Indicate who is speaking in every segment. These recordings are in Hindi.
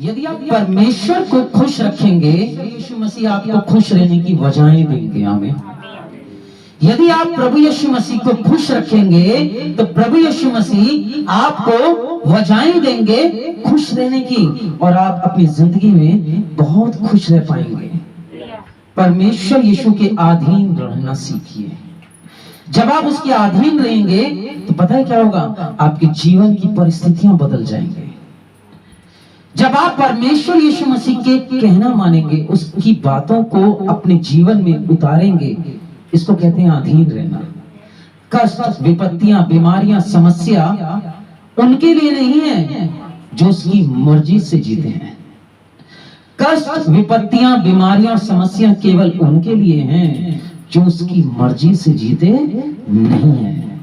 Speaker 1: यदि आप परमेश्वर को खुश रखेंगे, यीशु मसीह आपको खुश रहने की वजहें देंगे। आमीन। यदि आप प्रभु यीशु मसीह को खुश रखेंगे तो प्रभु यीशु मसीह आपको वजहें देंगे खुश रहने की, और आप अपनी जिंदगी में बहुत खुश रह पाएंगे। परमेश्वर यीशु के अधीन रहना सीखिए। जब आप उसके अधीन रहेंगे तो पता है क्या होगा, आपके जीवन की परिस्थितियां बदल जाएंगे। जब आप परमेश्वर यीशु मसीह के कहना मानेंगे, उसकी बातों को अपने जीवन में उतारेंगे, इसको कहते हैं अधीन रहना। कष्ट, विपत्तियां, बीमारियां, समस्या उनके लिए नहीं है जो उसकी मर्जी से जीते हैं। कष्ट, विपत्तियां, बीमारियां और समस्या केवल उनके लिए हैं जो उसकी मर्जी से जीते नहीं है।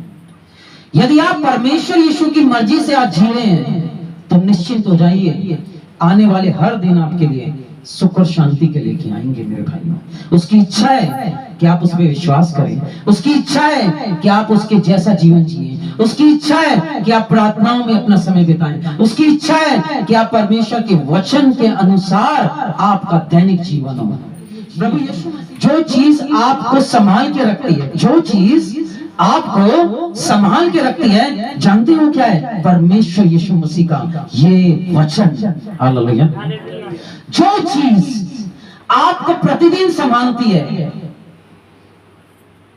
Speaker 1: यदि आप परमेश्वर यीशु की मर्जी से आज जी रहे हैं तो निश्चिंत हो जाइए, आने वाले हर दिन आपके लिए सुख और शांति के लेके आएंगे मेरे भाइयों। उसकी इच्छा है कि आप उस पर विश्वास करें, उसकी इच्छा है कि आप उसके जैसा जीवन जिए, उसकी इच्छा है कि आप प्रार्थनाओं में अपना समय बिताएं, उसकी इच्छा है कि आप परमेश्वर के वचन के अनुसार आपका दैनिक जीवन हो। प्रभु यीशु जो चीज आपको संभाल के रखती है, जो चीज आपको संभाल के रखती है, जानते हो क्या है? परमेश्वर यीशु मसीह का ये वचन। हालेलुया। जो चीज आपको प्रतिदिन संभालती है,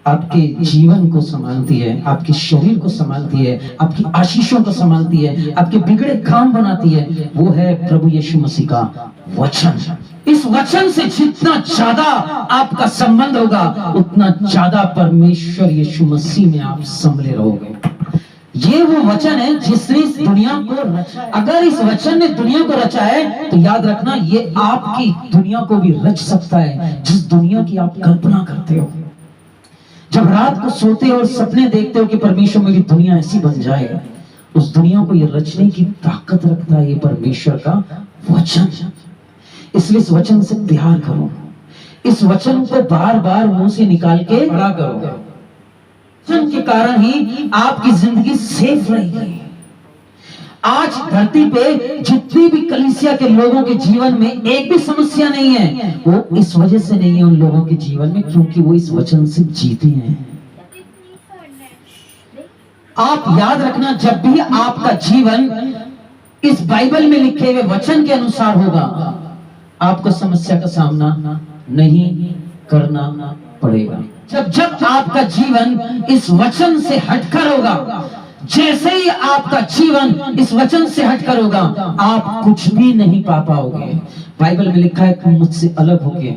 Speaker 1: आपके जीवन को संभालती है, आपके शरीर को संभालती है, आपकी आशीषों को संभालती है, आपके बिगड़े काम बनाती है, वो है प्रभु यीशु मसीह का वचन। इस वचन से जितना ज्यादा आपका संबंध होगा, उतना ज्यादा परमेश्वर यीशु मसीह में आप संभले रहोगे। ये वो वचन है जिसने इस दुनिया को रचा। अगर इस वचन ने दुनिया को रचा है तो याद रखना, ये आपकी दुनिया को भी रच सकता है, जिस दुनिया की आप कल्पना करते हो। जब रात को सोते हो और सपने देखते हो कि परमेश्वर मेरी दुनिया ऐसी बन जाए, उस दुनिया को ये रचने की ताकत रखता है ये परमेश्वर का वचन। इसलिए इस वचन से प्यार करो, इस वचन को बार बार मुंह से निकाल के पढ़ा करो। वचन के कारण ही आपकी जिंदगी सेफ रहेगी। आज धरती पे जितनी भी कलीसिया के लोगों के जीवन में एक भी समस्या नहीं है, वो इस वजह से नहीं है उन लोगों के जीवन में, क्योंकि वो इस वचन से जीते हैं। आप याद रखना, जब भी आपका जीवन इस बाइबल में लिखे हुए वचन के अनुसार होगा, आपको समस्या का सामना नहीं करना पड़ेगा। जब आपका जीवन इस वचन से हटकर होगा, जैसे ही आपका जीवन इस वचन से हटकर होगा, आप कुछ भी नहीं पा पाओगे। बाइबल में लिखा है कि मुझसे अलग होके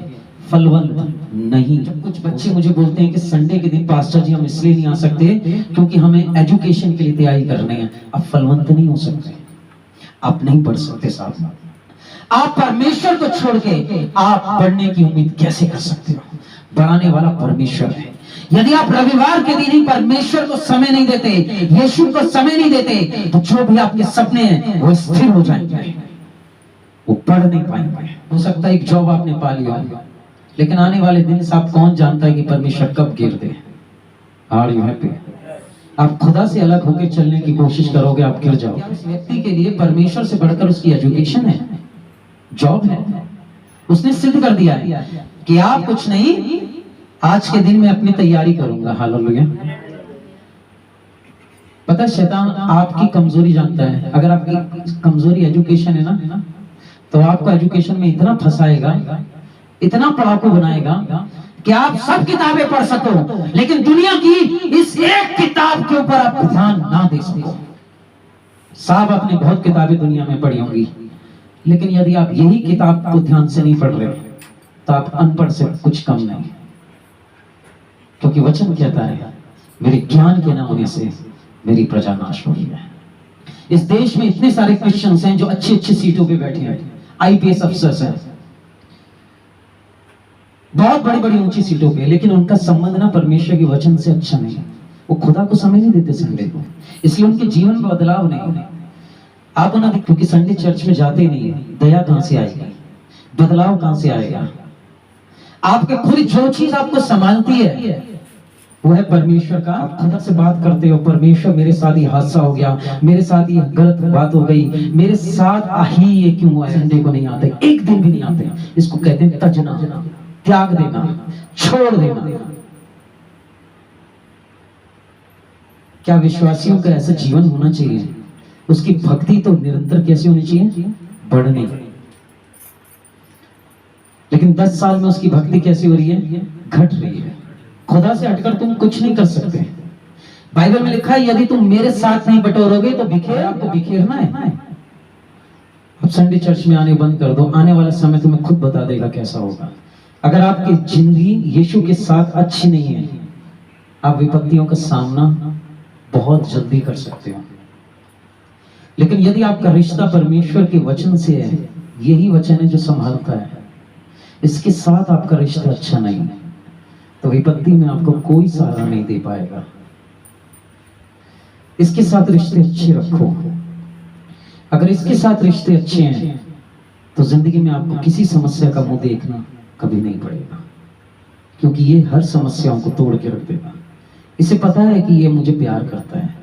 Speaker 1: फलवंत नहीं। कुछ बच्चे मुझे बोलते हैं कि संडे के दिन पास्टर जी हम इसलिए नहीं आ सकते क्योंकि हमें एजुकेशन के लिए तैयारी करनी है। आप फलवंत नहीं हो सकते, आप नहीं पढ़ सकते साहब। आप परमेश्वर को छोड़ के आप बढ़ने की उम्मीद कैसे कर सकते हो? बढ़ाने वाला परमेश्वर है। यदि आप रविवार के दिन ही परमेश्वर को समय नहीं देते, यीशु को समय नहीं देते, तो जो भी आपके सपने हैं वो स्थिर हो जाएंगे, वो पढ़ नहीं पाएंगे। हो सकता है एक जॉब आपने पा लिया, लेकिन आने वाले दिन से आप कौन जानता है कि परमेश्वर कब गिर दे। Are you happy? आप खुदा से अलग होकर चलने की कोशिश करोगे, आप गिर जाओगे। उस व्यक्ति के लिए परमेश्वर से बढ़कर उसकी एजुकेशन है, जॉब है। उसने सिद्ध कर दिया है कि आप कुछ नहीं, आज के दिन में अपनी तैयारी करूंगा। हालेलुया। पता है शैतान आपकी कमजोरी जानता है। अगर आपकी कमजोरी एजुकेशन है ना, तो आपको एजुकेशन में इतना फंसाएगा, इतना पढ़ाकू बनाएगा कि आप सब किताबें पढ़ सको, लेकिन दुनिया की इस एक किताब के ऊपर आप ध्यान ना दे सको। साहब आपने बहुत किताबें दुनिया में पढ़ी होंगी, लेकिन यदि आप यही किताब को ध्यान से नहीं पढ़ रहे तो आप अनपढ़ से कुछ कम नहीं। क्योंकि वचन कहता है, मेरे ज्ञान के न होने से मेरी प्रजा नाश हो रही है। इस देश में इतने सारे क्रिश्चियंस हैं जो अच्छी अच्छी सीटों पे बैठे हैं, आईपीएस अफसर्स हैं, बहुत बड़ी बड़ी ऊंची सीटों पे, लेकिन उनका संबंध ना परमेश्वर के वचन से अच्छा नहीं है। वो खुदा को समय नहीं देते संडे को, इसलिए उनके जीवन में बदलाव नहीं। आप उन्हें, क्योंकि संडे चर्च में जाते नहीं है, दया कहां से आएगी, बदलाव कहां से आएगा? आपके खुद जो चीज आपको संभालती है वो है परमेश्वर का। आप खुदा से बात करते हो, परमेश्वर मेरे साथ ही हादसा हो गया, मेरे साथ ये गलत बात हो गई, मेरे साथ ही ये क्यों हुआ, संडे को नहीं आते, एक दिन भी नहीं आते, इसको कहते हैं तजना, त्याग देना, छोड़ देना। क्या विश्वासियों का ऐसा जीवन होना चाहिए? उसकी भक्ति तो निरंतर कैसी होनी चाहिए? बढ़नी। लेकिन 10 साल में उसकी भक्ति कैसी हो रही है? घट रही है। खुदा से हटकर तुम कुछ नहीं कर सकते। बाइबल में लिखा है यदि तुम मेरे साथ नहीं बटोरोगे तो आपको बिखेरना है। अब संडे चर्च में आने बंद कर दो, आने वाला समय तुम्हें खुद बता देगा कैसा होगा। अगर आपकी जिंदगी यीशु के साथ अच्छी नहीं है, आप विपत्तियों का सामना बहुत जल्दी कर सकते हो। लेकिन यदि आपका रिश्ता परमेश्वर के वचन से है, यही वचन है जो संभालता है, इसके साथ आपका रिश्ता अच्छा नहीं है, तो विपत्ति में आपको कोई सहारा नहीं दे पाएगा। इसके साथ रिश्ते अच्छे रखो। अगर इसके साथ रिश्ते अच्छे हैं तो जिंदगी में आपको किसी समस्या का मुंह देखना कभी नहीं पड़ेगा, क्योंकि ये हर समस्याओं को तोड़ के रख देगा। इसे पता है कि ये मुझे प्यार करता है,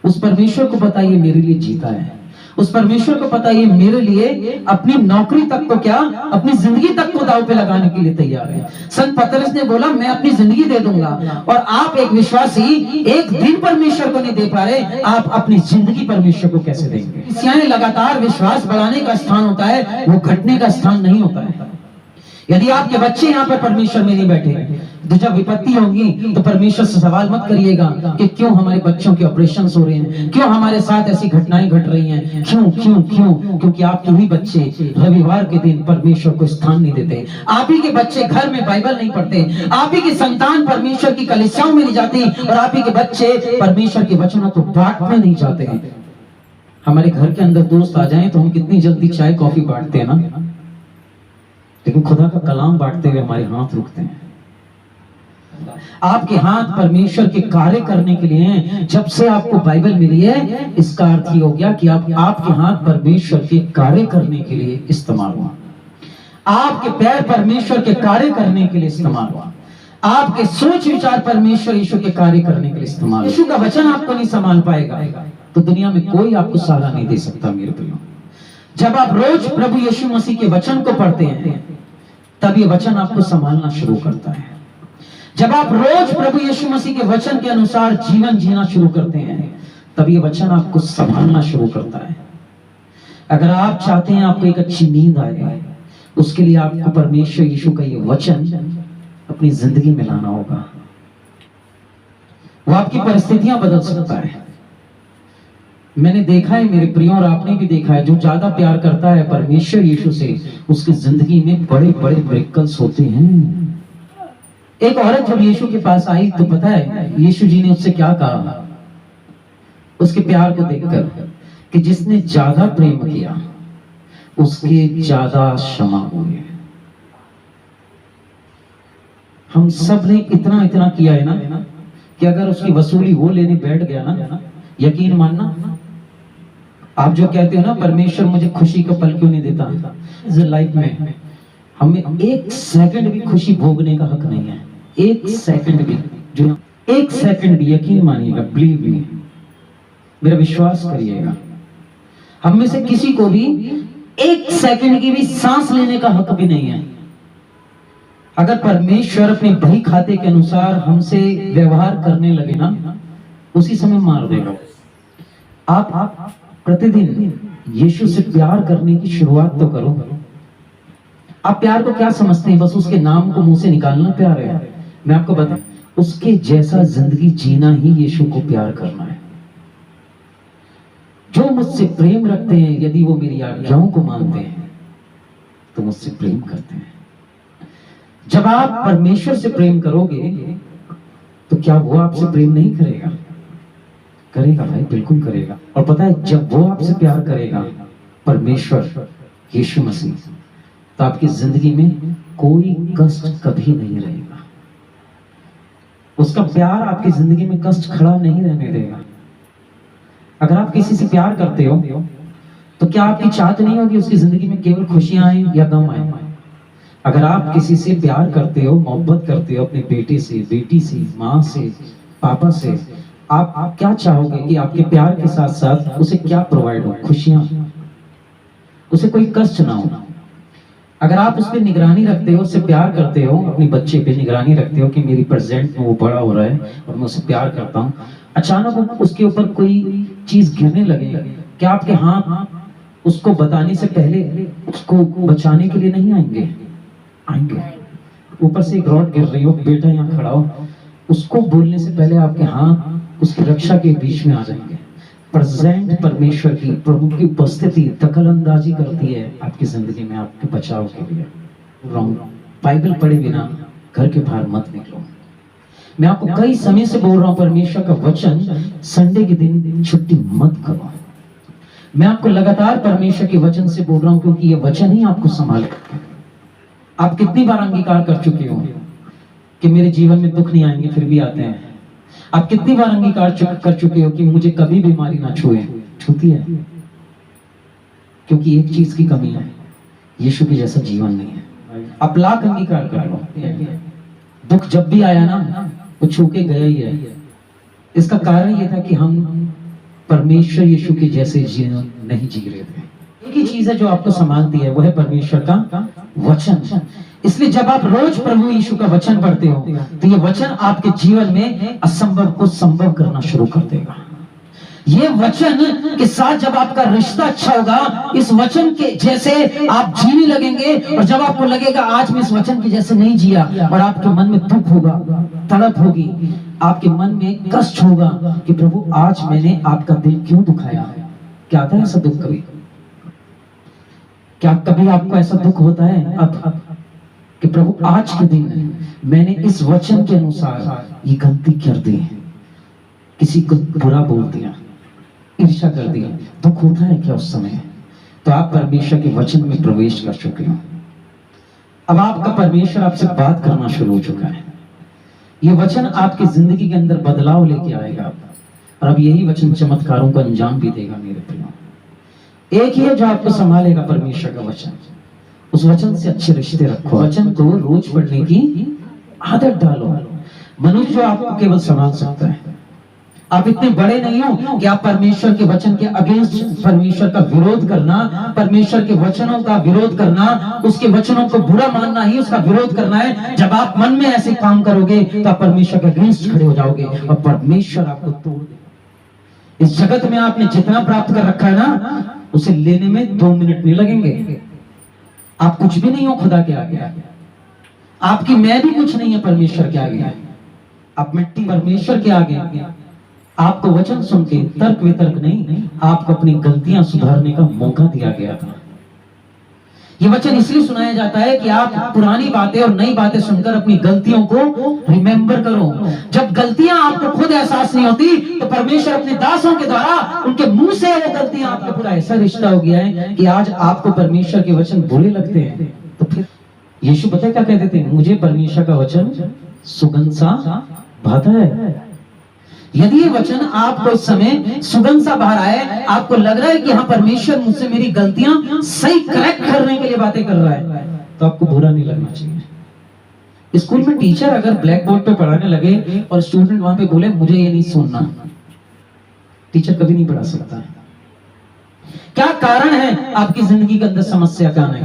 Speaker 1: उस परमेश्वर को पता है ये मेरे लिए जीता है, उस परमेश्वर को पता है ये मेरे लिए अपनी नौकरी तक को क्या, अपनी जिंदगी तक को दांव पे लगाने के लिए तैयार है। संत पतरस ने बोला मैं अपनी जिंदगी दे दूंगा, और आप एक विश्वासी एक दिन परमेश्वर को नहीं दे पा रहे, आप अपनी जिंदगी परमेश्वर को कैसे देंगे? लगातार विश्वास बढ़ाने का स्थान होता है, वो घटने का स्थान नहीं होता है। यदि आपके बच्चे यहाँ पर परमेश्वर में नहीं बैठे, तो जब विपत्ति होगी तो परमेश्वर से सवाल मत करिएगा कि क्यों हमारे बच्चों के ऑपरेशन हो रहे हैं, क्यों हमारे साथ ऐसी घटनाएं घट रही हैं, क्यों क्यों क्यों? क्योंकि आपके ही बच्चे रविवार के दिन परमेश्वर को स्थान नहीं देते, आप ही के बच्चे घर में बाइबल नहीं पढ़ते, आप ही की संतान परमेश्वर की कलीसियाओं में नहीं जाती, और आप ही के बच्चे परमेश्वर के वचनों को बांटने नहीं जाते हैं। हमारे घर के अंदर दोस्त आ जाए तो हम कितनी जल्दी चाय कॉफी बांटते हैं ना, लेकिन खुदा का कलाम बांटते हुए हमारे हाथ रुकते हैं। आपके हाथ परमेश्वर के कार्य करने के लिए हैं। जब से आपको बाइबल मिली है, इसका अर्थ ये हो गया कि आपके हाथ परमेश्वर के कार्य करने के लिए इस्तेमाल हुआ, आपके पैर परमेश्वर के कार्य करने के लिए इस्तेमाल हुआ, आपके सोच विचार परमेश्वर यीशु के कार्य करने के लिए इस्तेमाल। यीशु का वचन आपको नहीं संभाल पाएगा तो दुनिया में कोई आपको सहारा नहीं दे सकता। मेरे प्रियो, जब आप रोज प्रभु यीशु मसीह के वचन को पढ़ते हैं, तब ये वचन आपको संभालना शुरू करता है। जब आप रोज प्रभु यीशु मसीह के वचन के अनुसार जीवन जीना शुरू करते हैं, तब ये वचन आपको संभालना शुरू करता है। अगर आप चाहते हैं आपको एक अच्छी नींद आए, उसके लिए आपको परमेश्वर यीशु का ये वचन अपनी जिंदगी में लाना होगा। वो आपकी परिस्थितियां बदल सकता है। मैंने देखा है मेरे प्रियो, और आपने भी देखा है, जो ज्यादा प्यार करता है परमेश्वर यीशु से, उसकी जिंदगी में बड़े बड़े मिरेकल्स होते हैं। एक औरत जब यीशु के पास आई तो पता है यीशु जी ने उससे क्या कहा, उसके प्यार को देखकर, कि जिसने ज्यादा प्रेम किया उसके ज्यादा क्षमा हुए। हम सब ने इतना इतना किया है ना, कि अगर उसकी वसूली वो लेने बैठ गया ना, यकीन मानना, आप जो कहते हो ना परमेश्वर मुझे खुशी का पल क्यों नहीं देता, इस लाइफ में हमें एक सेकंड भी खुशी भोगने का हक नहीं है। एक सेकंड भी, जो एक सेकंड भी, यकीन मानिएगा, बिलीव मी, मेरा विश्वास करिएगा, हम में से किसी को भी एक सेकंड की भी सांस लेने का हक भी नहीं है। अगर परमेश्वर अपने बही खाते के अनुसार हमसे व्यवहार करने लगे ना, उसी समय मार देगा। आप प्रतिदिन यीशु से प्यार करने की शुरुआत तो करो। आप प्यार को क्या समझते हैं? बस उसके नाम को मुंह से निकालना प्यार है? मैं आपको बता, उसके जैसा जिंदगी जीना ही यीशु को प्यार करना है। जो मुझसे प्रेम रखते हैं, यदि वो मेरी आज्ञाओं को मानते हैं, तो मुझसे प्रेम करते हैं। जब आप परमेश्वर से प्रेम करोगे तो क्या वो आपसे प्रेम नहीं करेगा? करेगा भाई, बिल्कुल करेगा। और पता है, जब वो आपसे प्यार करेगा, परमेश्वर यीशु मसीह, तो आपकी जिंदगी में कोई कष्ट कभी नहीं रहेगा। उसका प्यार आपकी जिंदगी में कष्ट खड़ा नहीं रहने देगा। अगर आप किसी से प्यार करते हो तो क्या आपकी चाहत नहीं होगी उसकी जिंदगी में केवल खुशियां आए या गम आए? अगर आप किसी से प्यार करते हो, मोहब्बत करते हो, अपने बेटे से, बेटी से, माँ से, पापा से, आप क्या चाहोगे कि आपके प्यार के साथ साथ उसे क्या प्रोवाइड हो? खुशियां, उसे कोई कष्ट ना हो। अगर आप उस पर निगरानी रखते हो, उससे प्यार करते हो, अपने बच्चे पे निगरानी रखते हो कि मेरी प्रेजेंट में वो बड़ा हो रहा है और मैं उसे प्यार करता हूँ, अचानक उसके ऊपर कोई चीज गिरने लगे, क्या आपके हाथ उसको बताने से पहले उसको बचाने के लिए नहीं आएंगे? आएंगे। ऊपर से एक रॉड गिर रही हो, बेटा यहाँ खड़ा हो, उसको बोलने से पहले आपके हाथ उसकी रक्षा के बीच में आ जाएंगे। प्रेजेंट परमेश्वर की, प्रभु की उपस्थिति दखल अंदाजी करती है आपकी जिंदगी में, आपके बचाव के लिए। बाइबल पढ़े बिना घर के बाहर मत निकलो। मैं आपको कई समय से बोल रहा हूं, परमेश्वर का वचन संडे के दिन छुट्टी मत करो। मैं आपको लगातार परमेश्वर के वचन से बोल रहा हूं, क्योंकि ये वचन ही आपको संभाले। आप कितनी बार अंगीकार कर चुके हो कि मेरे जीवन में दुख नहीं आएंगे, फिर भी आते हैं? आप कितनी बार अंगीकार कर चुके हो कि मुझे कभी बीमारी ना छुए? छूती है, क्योंकि एक चीज की कमी है, यीशु के जैसा जीवन नहीं है। आप लाख अंगीकार कर लो, दुख जब भी आया ना, वो छू के गया ही है। इसका कारण ये था कि हम परमेश्वर यीशु के जैसे जीवन नहीं जी रहे थे। एक ही चीज है जो आपको संभालती है, वो है परमेश्वर का वचन। इसलिए जब आप रोज प्रभु यीशु का वचन पढ़ते हो, तो ये वचन आपके जीवन में असंभव को संभव करना शुरू कर देगा। ये वचन के साथ जब आपका रिश्ता अच्छा होगा, इस वचन के जैसे आप जीने लगेंगे, और जब आपको लगेगा आज मैं इस वचन के जैसे नहीं जिया, और आपके मन में दुख होगा, तड़प होगी, आपके मन में कष्ट होगा कि प्रभु आज मैंने आपका दिल क्यों दुखाया। क्या आता है ऐसा दुख कभी? क्या कभी आपको ऐसा दुख होता है अब कि प्रभु आज के दिन मैंने इस वचन के अनुसार ये गलती कर दी, किसी को बुरा बोल दिया, ईर्ष्या कर दी? दुख होता है क्या उस समय? तो आप परमेश्वर के वचन में प्रवेश कर चुके हो। अब आपका परमेश्वर आपसे बात करना शुरू हो चुका है। ये वचन आपकी जिंदगी के अंदर बदलाव लेके आएगा, और अब यही वचन चमत्कारों को अंजाम भी देगा। मेरे प्रियो, एक ही है जो आपको संभालेगा, परमेश्वर का वचन। उस वचन से अच्छे रिश्ते रखो, वचन को रोज पढ़ने की आदत डालो। मनुष्य जो आपको केवल संभाल सकता है। आप इतने बड़े नहीं हो कि आप परमेश्वर के वचन के अगेंस्ट परमेश्वर का विरोध करना, परमेश्वर के वचनों का विरोध करना, उसके वचनों को बुरा मानना ही उसका विरोध करना है। जब आप मन में ऐसे काम करोगे तो आप परमेश्वर के अगेंस्ट खड़े हो जाओगे, और परमेश्वर आपको तोड़ देगा। इस जगत में आपने जितना प्राप्त कर रखा है ना, उसे लेने में 2 मिनट नहीं लगेंगे। आप कुछ भी नहीं हो खुदा के आगे, आपकी मैं भी कुछ नहीं है परमेश्वर के आगे। आप मिट्टी परमेश्वर के आगे। आपको वचन सुन के तर्क वितर्क नहीं, आपको अपनी गलतियां सुधारने का मौका दिया गया था। ये वचन इसलिए सुनाया जाता है कि आप पुरानी बातें और नई बातें सुनकर अपनी गलतियों को रिमेंबर करो। जब गलतियां आपको खुद एहसास नहीं होती, तो परमेश्वर अपने दासों के द्वारा उनके मुंह से वो गलतियां आपका पूरा ऐसा रिश्ता हो गया है कि आज आपको परमेश्वर के वचन बुरे लगते हैं। तो फिर यीशु पता है क्या कहते थे? मुझे परमेश्वर का वचन सुगंध सा भाता है। यदि ये वचन आपको इस समय सुगंध सा बाहर आए, आपको लग रहा है कि हाँ परमेश्वर मुझसे मेरी गलतियां सही करेक्ट करने के लिए बातें कर रहा है, तो आपको बुरा नहीं लगना चाहिए। स्कूल में टीचर अगर ब्लैक बोर्ड पे पढ़ाने लगे और स्टूडेंट वहां पे बोले मुझे ये नहीं सुनना, टीचर कभी नहीं पढ़ा सकता। क्या कारण है आपकी जिंदगी के अंदर समस्या का आने?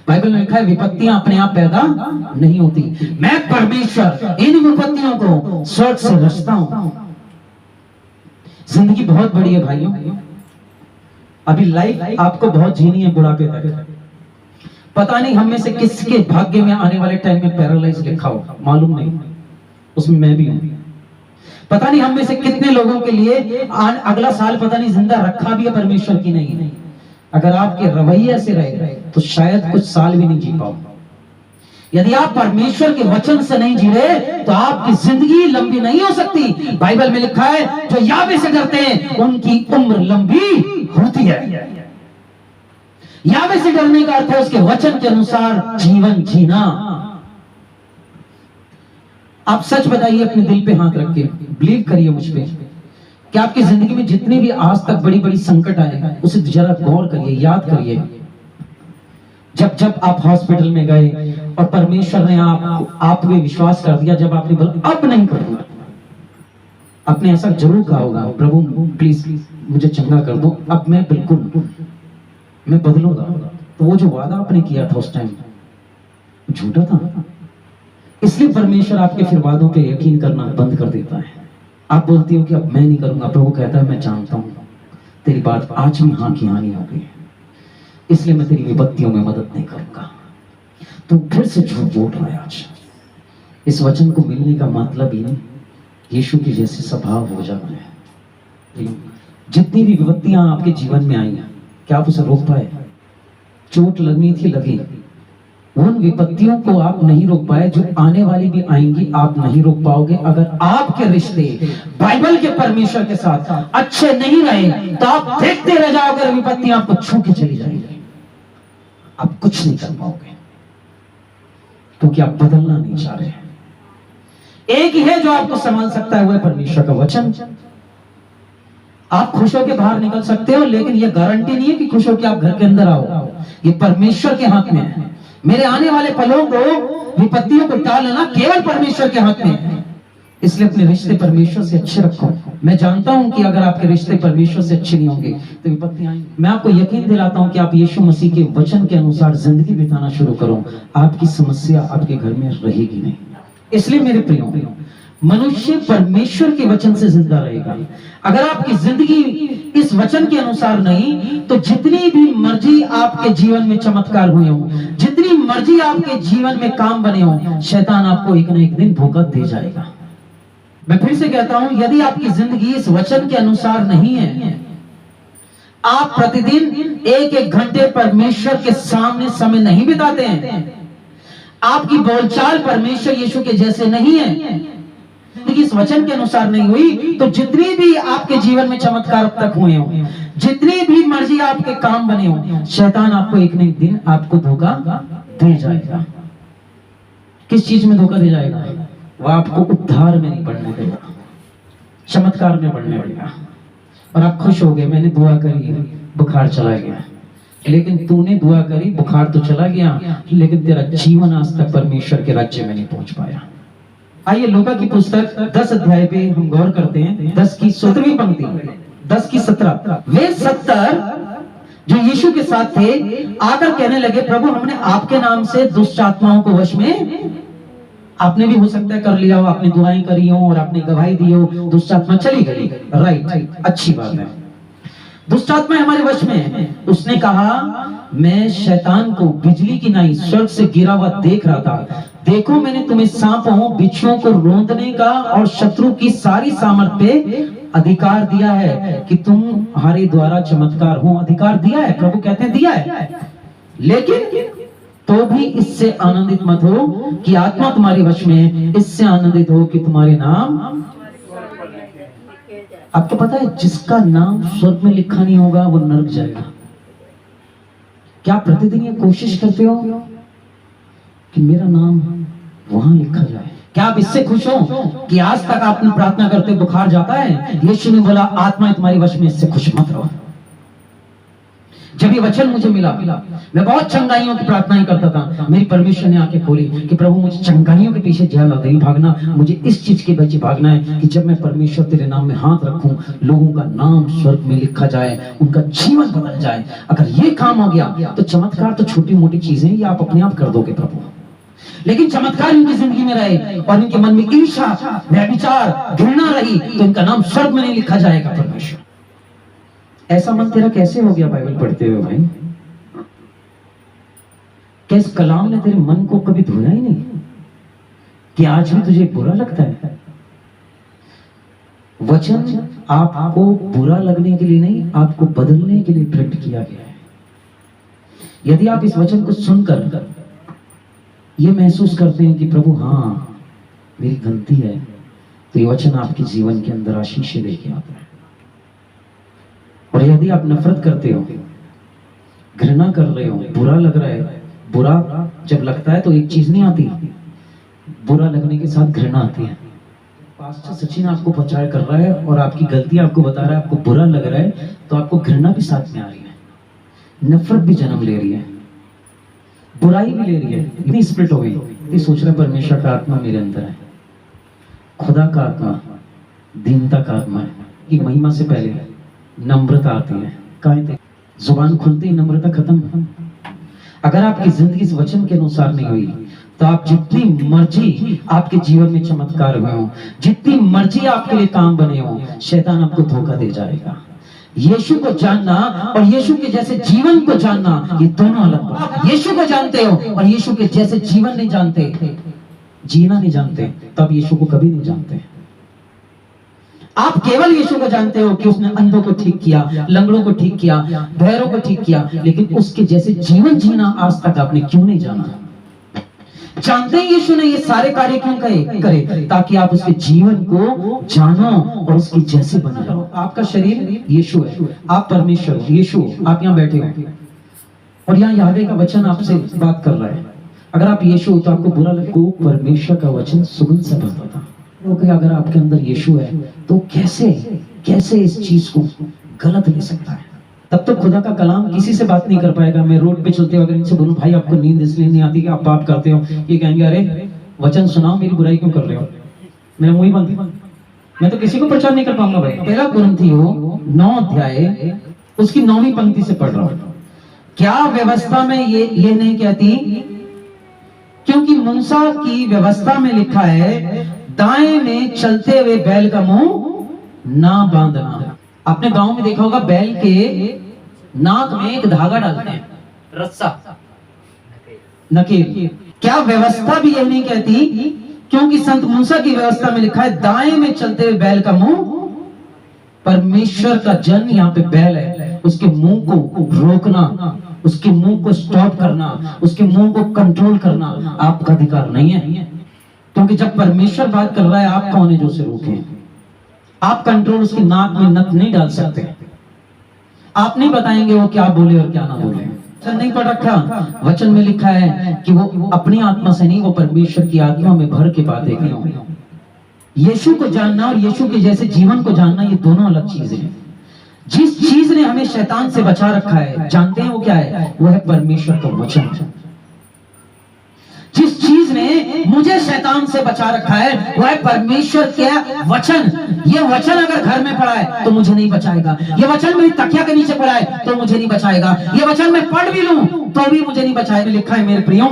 Speaker 1: बाइबल में लिखा है विपत्तियां अपने आप पैदा नहीं होती, मैं परमेश्वर इन विपत्तियों को स्वर्ग से रचता हूं। जिंदगी बहुत बड़ी है भाइयों। अभी लाइफ आपको बहुत जीनी है बुढ़ापे तक। पता नहीं हम में से किसके भाग्य में आने वाले टाइम में पैरालाइज लिखा हो, मालूम नहीं, उसमें मैं भी हूं। पता नहीं हम में से कितने लोगों के लिए अगला साल पता नहीं जिंदा रखा भी है परमेश्वर की नहीं। अगर आपके रवैये से रहे तो शायद कुछ साल भी नहीं जी पाओ। यदि आप परमेश्वर के वचन से नहीं जी रहे तो आपकी जिंदगी लंबी नहीं हो सकती। बाइबल में लिखा है जो यावे से डरते हैं उनकी उम्र लंबी होती है। यावे से डरने का अर्थ है उसके वचन के अनुसार जीवन जीना। आप सच बताइए अपने दिल पे हाथ रख के, बिलीव करिए मुझ पे कि आपकी जिंदगी में जितने भी आज तक बड़ी बड़ी संकट आए उसे जरा गौर करिए, याद करिए। जब जब आप हॉस्पिटल में गए और परमेश्वर ने आप पे विश्वास कर दिया, जब आपने बोला अब नहीं करूंगा, आपने ऐसा जरूर कहा होगा, प्रभु प्लीज मुझे चंगा कर दो, अब मैं बिल्कुल मैं बदलूंगा। तो वो जो वादा आपने किया था उस टाइम झूठा था, इसलिए परमेश्वर आपके फिर वादों पे यकीन करना बंद कर देता है। आप बोलती हो कि अब मैं नहीं करूंगा, प्रभु कहता है मैं जानता हूं तेरी बात आज भी हाँ की हाँ नहीं हो गई, इसलिए मैं तेरी विपत्तियों में मदद नहीं करूंगा। तू फिर से झूठ बोल रहा है। आज इस वचन को मिलने का मतलब ही यीशु के जैसे स्वभाव हो जाना है। जितनी भी विपत्तियां आपके जीवन में आई हैं, क्या आप उसे रोक पाए? चोट लगनी थी लगी, उन विपत्तियों को आप नहीं रोक पाए, जो आने वाली भी आएंगी आप नहीं रोक पाओगे। अगर आपके रिश्ते बाइबल के परमेश्वर के साथ अच्छे नहीं रहे तो आप देखते रह जाओगे, विपत्ति आपको छू के चली जाएगी, आप कुछ नहीं कर पाओगे, क्योंकि आप बदलना नहीं चाह रहे। एक ही है जो आपको संभाल सकता है, वो है परमेश्वर का वचन। आप खुश होकर बाहर निकल सकते हो, लेकिन यह गारंटी नहीं है कि खुश होकर आप घर के अंदर आओ। ये परमेश्वर के हाथ में है। मेरे आने वाले पलों को, विपत्तियों को टालना केवल परमेश्वर के हाथ में है। इसलिए अपने रिश्ते परमेश्वर से अच्छे रखो। मैं जानता हूं कि अगर आपके रिश्ते परमेश्वर से अच्छे नहीं होंगे तो विपत्तियां आएंगी। मैं आपको यकीन दिलाता हूं कि आप यीशु मसीह के वचन के अनुसार जिंदगी बिताना शुरू करो, आपकी समस्या आपके घर में रहेगी नहीं। इसलिए मेरे प्रियो, मनुष्य परमेश्वर के वचन से जिंदा रहेगा। अगर आपकी जिंदगी इस वचन के अनुसार नहीं, तो जितनी भी मर्जी आपके जीवन में चमत्कार हुए हो, जितनी मर्जी आपके जीवन में काम बने हो, शैतान आपको एक न एक दिन धोखा दे जाएगा। मैं फिर से कहता हूं, यदि आपकी जिंदगी इस वचन के अनुसार नहीं है, आप प्रतिदिन एक एक घंटे परमेश्वर के सामने समय नहीं बिताते हैं, आपकी बोलचाल परमेश्वर यीशु के जैसे नहीं है, इस वचन के अनुसार नहीं हुई, तो जितनी भी आपके जीवन में चमत्कार अब तक हुए हो, जितनी भी मर्जी आपके काम बने हो, शैतान आपको एक न एक दिन आपको धोखा दे जाएगा। किस चीज में धोखा दे जाएगा? वह आपको उद्धार में नहीं पढ़ने देगा, चमत्कार में पढ़ने देगा। और आप खुश हो गए, मैंने दुआ करी, बुखार चला गया। लेकिन तूने दुआ करी, बुखार तो चला गया, लेकिन तेरा जीवन आज तक परमेश्वर के राज्य में नहीं पहुंच पाया। आइए लूका की पुस्तक 10 अध्याय पे हम गौर करते हैं। 10 की 17वीं पंक्ति, 10 की 17। वे 70 जो यीशु के साथ थे आकर कहने लगे, प्रभु हमने आपके नाम से दुष्ट आत्माओं को वश में, आपने भी हो सकता है कर लिया हो, आपने दुआएं करी हो और आपने गवाही दी हो, दुष्ट आत्मा चली गई। राइट, अच्छी बात है, दुष्ट आत्मा हमारे वश में है। उसने कहा, मैं शैतान को बिजली की नाई स्वर्ग से गिरा हुआ देख रहा था। देखो मैंने तुम्हें सांपों बिच्छुओं को रोंदने का और शत्रु की सारी सामर्थ पे अधिकार दिया है कि तुम्हारे द्वारा चमत्कार हो। अधिकार दिया है, प्रभु कहते हैं दिया है, लेकिन तो भी इससे आनंदित मत हो कि आत्मा तुम्हारे वश में है, इससे आनंदित हो कि तुम्हारे नाम, आपको पता है जिसका नाम स्वर्ग में लिखा नहीं होगा वो नरक जाएगा। क्या प्रतिदिन ये कोशिश करते हो कि मेरा नाम वहां लिखा जाए? क्या आप इससे खुश हो कि आज तक आपने प्रार्थना करते बुखार जाता है? यीशु ने बोला आत्मा तुम्हारे वश में, इससे खुश मत रहो। जब ये वचन मुझे मिला, मैं बहुत चंगाइयों की प्रार्थनाएं करता था। मेरी परमेश्वर ने आंखें खोली कि प्रभु मुझे चंगाइयों के पीछे ज्यादा नहीं भागना, मुझे इस चीज के पीछे भागना है कि जब मैं परमेश्वर तेरे नाम में हाथ रखूं, लोगों का नाम स्वर्ग में लिखा जाए, उनका जीवन बदल जाए। अगर ये काम हो गया तो चमत्कार तो छोटी मोटी चीजें ये आप अपने आप कर दोगे प्रभु, लेकिन चमत्कार इनकी जिंदगी में रहे और इनके मन में ईर्ष्या, व्यभिचार, घृणा रही तो इनका नाम स्वर्ग में नहीं लिखा जाएगा। परमेश्वर, ऐसा मन तेरा कैसे हो गया बाइबल पढ़ते हुए भाई? क्या इस कलाम ने तेरे मन को कभी धोया ही नहीं कि आज भी तुझे बुरा लगता है? वचन आपको बुरा लगने के लिए नहीं, आपको बदलने के लिए प्रकट किया गया है। यदि आप इस वचन को सुनकर ये महसूस करते हैं कि प्रभु हाँ मेरी गलती है, तो ये वचन आपके जीवन के अंदर आशीषें लेके आता है। और यदि आप नफरत करते हो, घृणा कर रहे हो, बुरा लग रहा है, बुरा जब लगता है तो एक चीज नहीं आती, बुरा लगने के साथ घृणा आती है। पास्टर सचिन आपको प्रचार कर रहा है और आपकी गलती आपको बता रहा है, आपको बुरा लग रहा है, तो आपको घृणा भी साथ में आ रही है, नफरत भी जन्म ले रही है। बुराई भी ले रही है, इतनी स्प्लिट हो गई, ये सोच रहा परमेश्वर का आत्मा मेरे अंदर है, खुदा का आत्मा दीनता का आत्मा है। कि महिमा से पहले नम्रता आती है, काहे जुबान खुलती ही नम्रता खत्म। अगर आपकी जिंदगी इस वचन के अनुसार नहीं हुई तो आप जितनी मर्जी आपके जीवन में चमत्कार हुए हो, जितनी मर्जी आपके लिए काम बने हो, शैतान आपको धोखा दे जाएगा। यीशु को जानना और यीशु के जैसे जीवन को जानना, ये दोनों अलग बात है। यीशु को जानते हो और यीशु के जैसे जीवन नहीं जानते, जीना नहीं जानते, तब यीशु को कभी नहीं जानते। आप केवल यीशु को जानते हो कि उसने अंधों को ठीक किया, लंगड़ों को ठीक किया, बहरों को ठीक किया, लेकिन उसके जैसे जीवन जीना आज तक आपने क्यों नहीं जाना? जानते हैं यीशु ने ये सारे कार्य क्यों करे? ताकि आप उसके जीवन को जानो और उसके जैसे बन जाओ। आपका शरीर यीशु है, आप परमेश्वर हो, यीशु आप यहाँ बैठे हो और यहाँ यावे का वचन आपसे बात कर रहा है। अगर आप यीशु हो तो आपको बुरा लगेगा, परमेश्वर का वचन सुगंध से भरता था। क्योंकि अगर आपके अंदर यीशु है तो कैसे इस चीज को गलत ले सकता है? तब तो खुदा का कलाम किसी से बात नहीं कर पाएगा। मैं रोड पे चलते अगर इनसे बोलूं भाई आपको नींद इसलिए नहीं आती कि आप पाप करते हो, ये कहेंगे अरे वचन सुनाओ, मेरी बुराई क्यों कर रहे हो, मेरा मुंह ही बंद, मैं तो किसी को प्रचार नहीं कर पाऊंगा। भाई पहला कुरिन्थियों 9 अध्याय उसकी 9वीं पंक्ति से पढ़ रहा हूं। क्या व्यवस्था में ये नहीं कहती? क्योंकि मूसा की व्यवस्था में लिखा है दाएं में चलते हुए बैल का मुंह ना बांधना। आपने गांव में देखा होगा बैल के नाक में एक धागा डालते हैं, रस्सा, नकेल। क्या व्यवस्था भी यह नहीं कहती? क्योंकि संत मूसा की व्यवस्था में लिखा है दाएं में चलते हुए बैल का मुंह। परमेश्वर का जन यहाँ पे बैल है, उसके मुंह को रोकना, उसके मुंह को स्टॉप करना, उसके मुंह को कंट्रोल करना आपका अधिकार नहीं है। क्योंकि जब परमेश्वर बात कर रहा है, आप कौन है जो उसे रोके? आप कंट्रोल उसकी नाक में नथ नहीं डाल सकते। आप नहीं बताएंगे वो क्या बोले और क्या ना बोले। वचन नहीं पढ़ रखा? वचन में लिखा है कि वो अपनी आत्मा से नहीं, वो परमेश्वर की आत्मा में भर के बातें करें। यीशु को जानना और यीशु के जैसे जीवन को जानना, ये दोनों अलग चीजें हैं। जिस चीज ने हमें शैतान से बचा रखा है, जानते हैं वो क्या है? वो है परमेश्वर का वचन। जिस चीज ने मुझे शैतान से बचा रखा है वो है परमेश्वर के वचन। ये वचन अगर घर में पड़ा है तो मुझे नहीं बचाएगा, ये वचन मेरी तकिया के नीचे पड़ा है तो मुझे नहीं बचाएगा, ये वचन मैं पढ़ भी लूं तो भी मुझे नहीं बचाएगा। लिखा है मेरे प्रियो,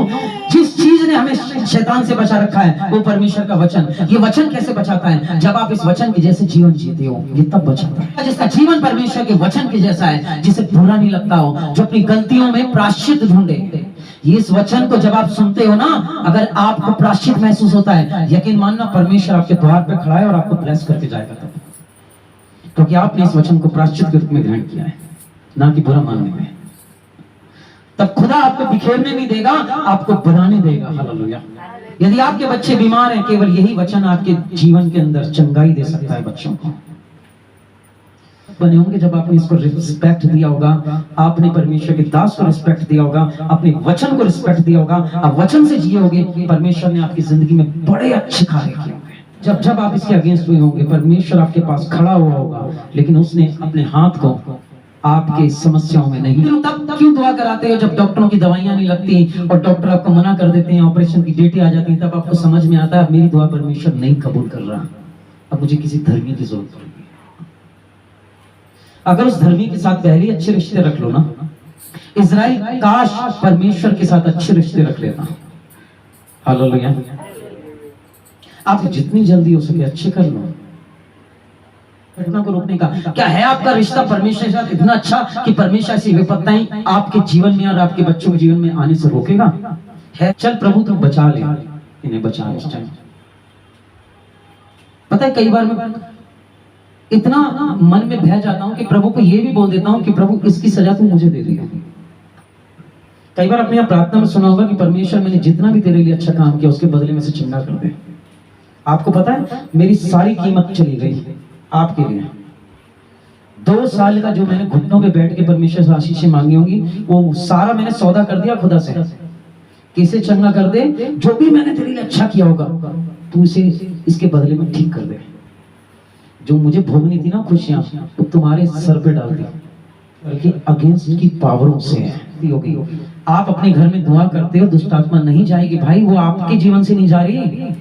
Speaker 1: जिस चीज ने हमें शैतान से बचा रखा है वो परमेश्वर का वचन। ये वचन कैसे बचाता है? जब आप इस वचन के जैसे जीवन जीते हो, ये तब बचाता है। जिसका जीवन परमेश्वर के वचन के जैसा है, जिसे बुरा नहीं लगता हो, जो अपनी गलतियों में प्रायश्चित ढूंढे। इस वचन को जब आप सुनते हो ना, अगर आपको प्रायश्चित महसूस होता है, यकीन मानना परमेश्वर आपके द्वार पे खड़ा है और आपको ब्लेस करके जाएगा। तब क्योंकि आपने इस वचन को प्रायश्चित के रूप में ग्रहण किया है, ना कि बुरा मानने में। तब खुदा आपको बिखेरने नहीं देगा, आपको बनाने देगा। हालेलुया। यदि आपके बच्चे बीमार हैं, केवल यही वचन आपके जीवन के अंदर चंगाई दे सकता है। बच्चों को बने होंगे जब आपने इसको रिस्पेक्ट दिया होगा, आपने परमेश्वर के दास को रिस्पेक्ट दिया होगा, अपने वचन को रिस्पेक्ट दिया होगा, आप वचन से जिए होंगे, परमेश्वर ने आपकी जिंदगी में बड़े अच्छे कार्य किए होंगे। जब आप इसके अगेंस्ट हुए होंगे, परमेश्वर आपके पास खड़ा हुआ होगा, लेकिन उसने अपने हाथ को आपके समस्याओं में नहीं। तब क्यों दुआ कराते हो? जब डॉक्टरों की दवाइयां नहीं लगती और डॉक्टर आपको मना कर देते हैं, ऑपरेशन की डेटें आ जाती है, तब आपको समझ में आता है मेरी दुआ परमेश्वर नहीं कबूल कर रहा, अब मुझे किसी धर्मी की जरूरत पड़ेगी। अगर उस धर्मी के साथ पहले अच्छे रिश्ते रख लो ना, इजराइल काश परमेश्वर के साथ अच्छे रिश्ते रख लेता। हालेलुया। आप जितनी जल्दी हो सके अच्छे कर लो। घटना को रोकने का क्या है? आपका रिश्ता परमेश्वर के साथ इतना अच्छा कि परमेश्वर ऐसी विपत्ताएं आपके जीवन में और आपके बच्चों के जीवन में आने से रोकेगा? है? चल प्रभु तू बचा ले, इन्हें बचा ले। पता है कई बार मैं इतना मन में बह जाता हूं कि प्रभु को ये भी बोल देता हूं कि प्रभु इसकी सजा तू मुझे दे दिया। कई बार अपने प्रार्थना में सुना होगा कि परमेश्वर मैंने जितना भी तेरे लिए अच्छा काम किया उसके बदले में से चंगा कर दे। आपको पता है मेरी सारी कीमत चली गई आपके लिए। 2 साल का जो मैंने घुटनों पे बैठ के परमेश्वर से आशीषें मांगी होंगी, वो सारा मैंने सौदा कर दिया खुदा से, किसे चंगा कर दे। जो भी मैंने तेरे लिए अच्छा किया होगा तू इसे इसके बदले में ठीक कर दे। जो मुझे भोगनी थी ना खुशियां, वो तुम्हारे सर पे डाल दी। के अगेंस्ट की पावरों से है होगी। आप अपने घर में दुआ करते हो, दुष्ट आत्मा नहीं जाएगी भाई, वो आपके जीवन से नहीं जा रही।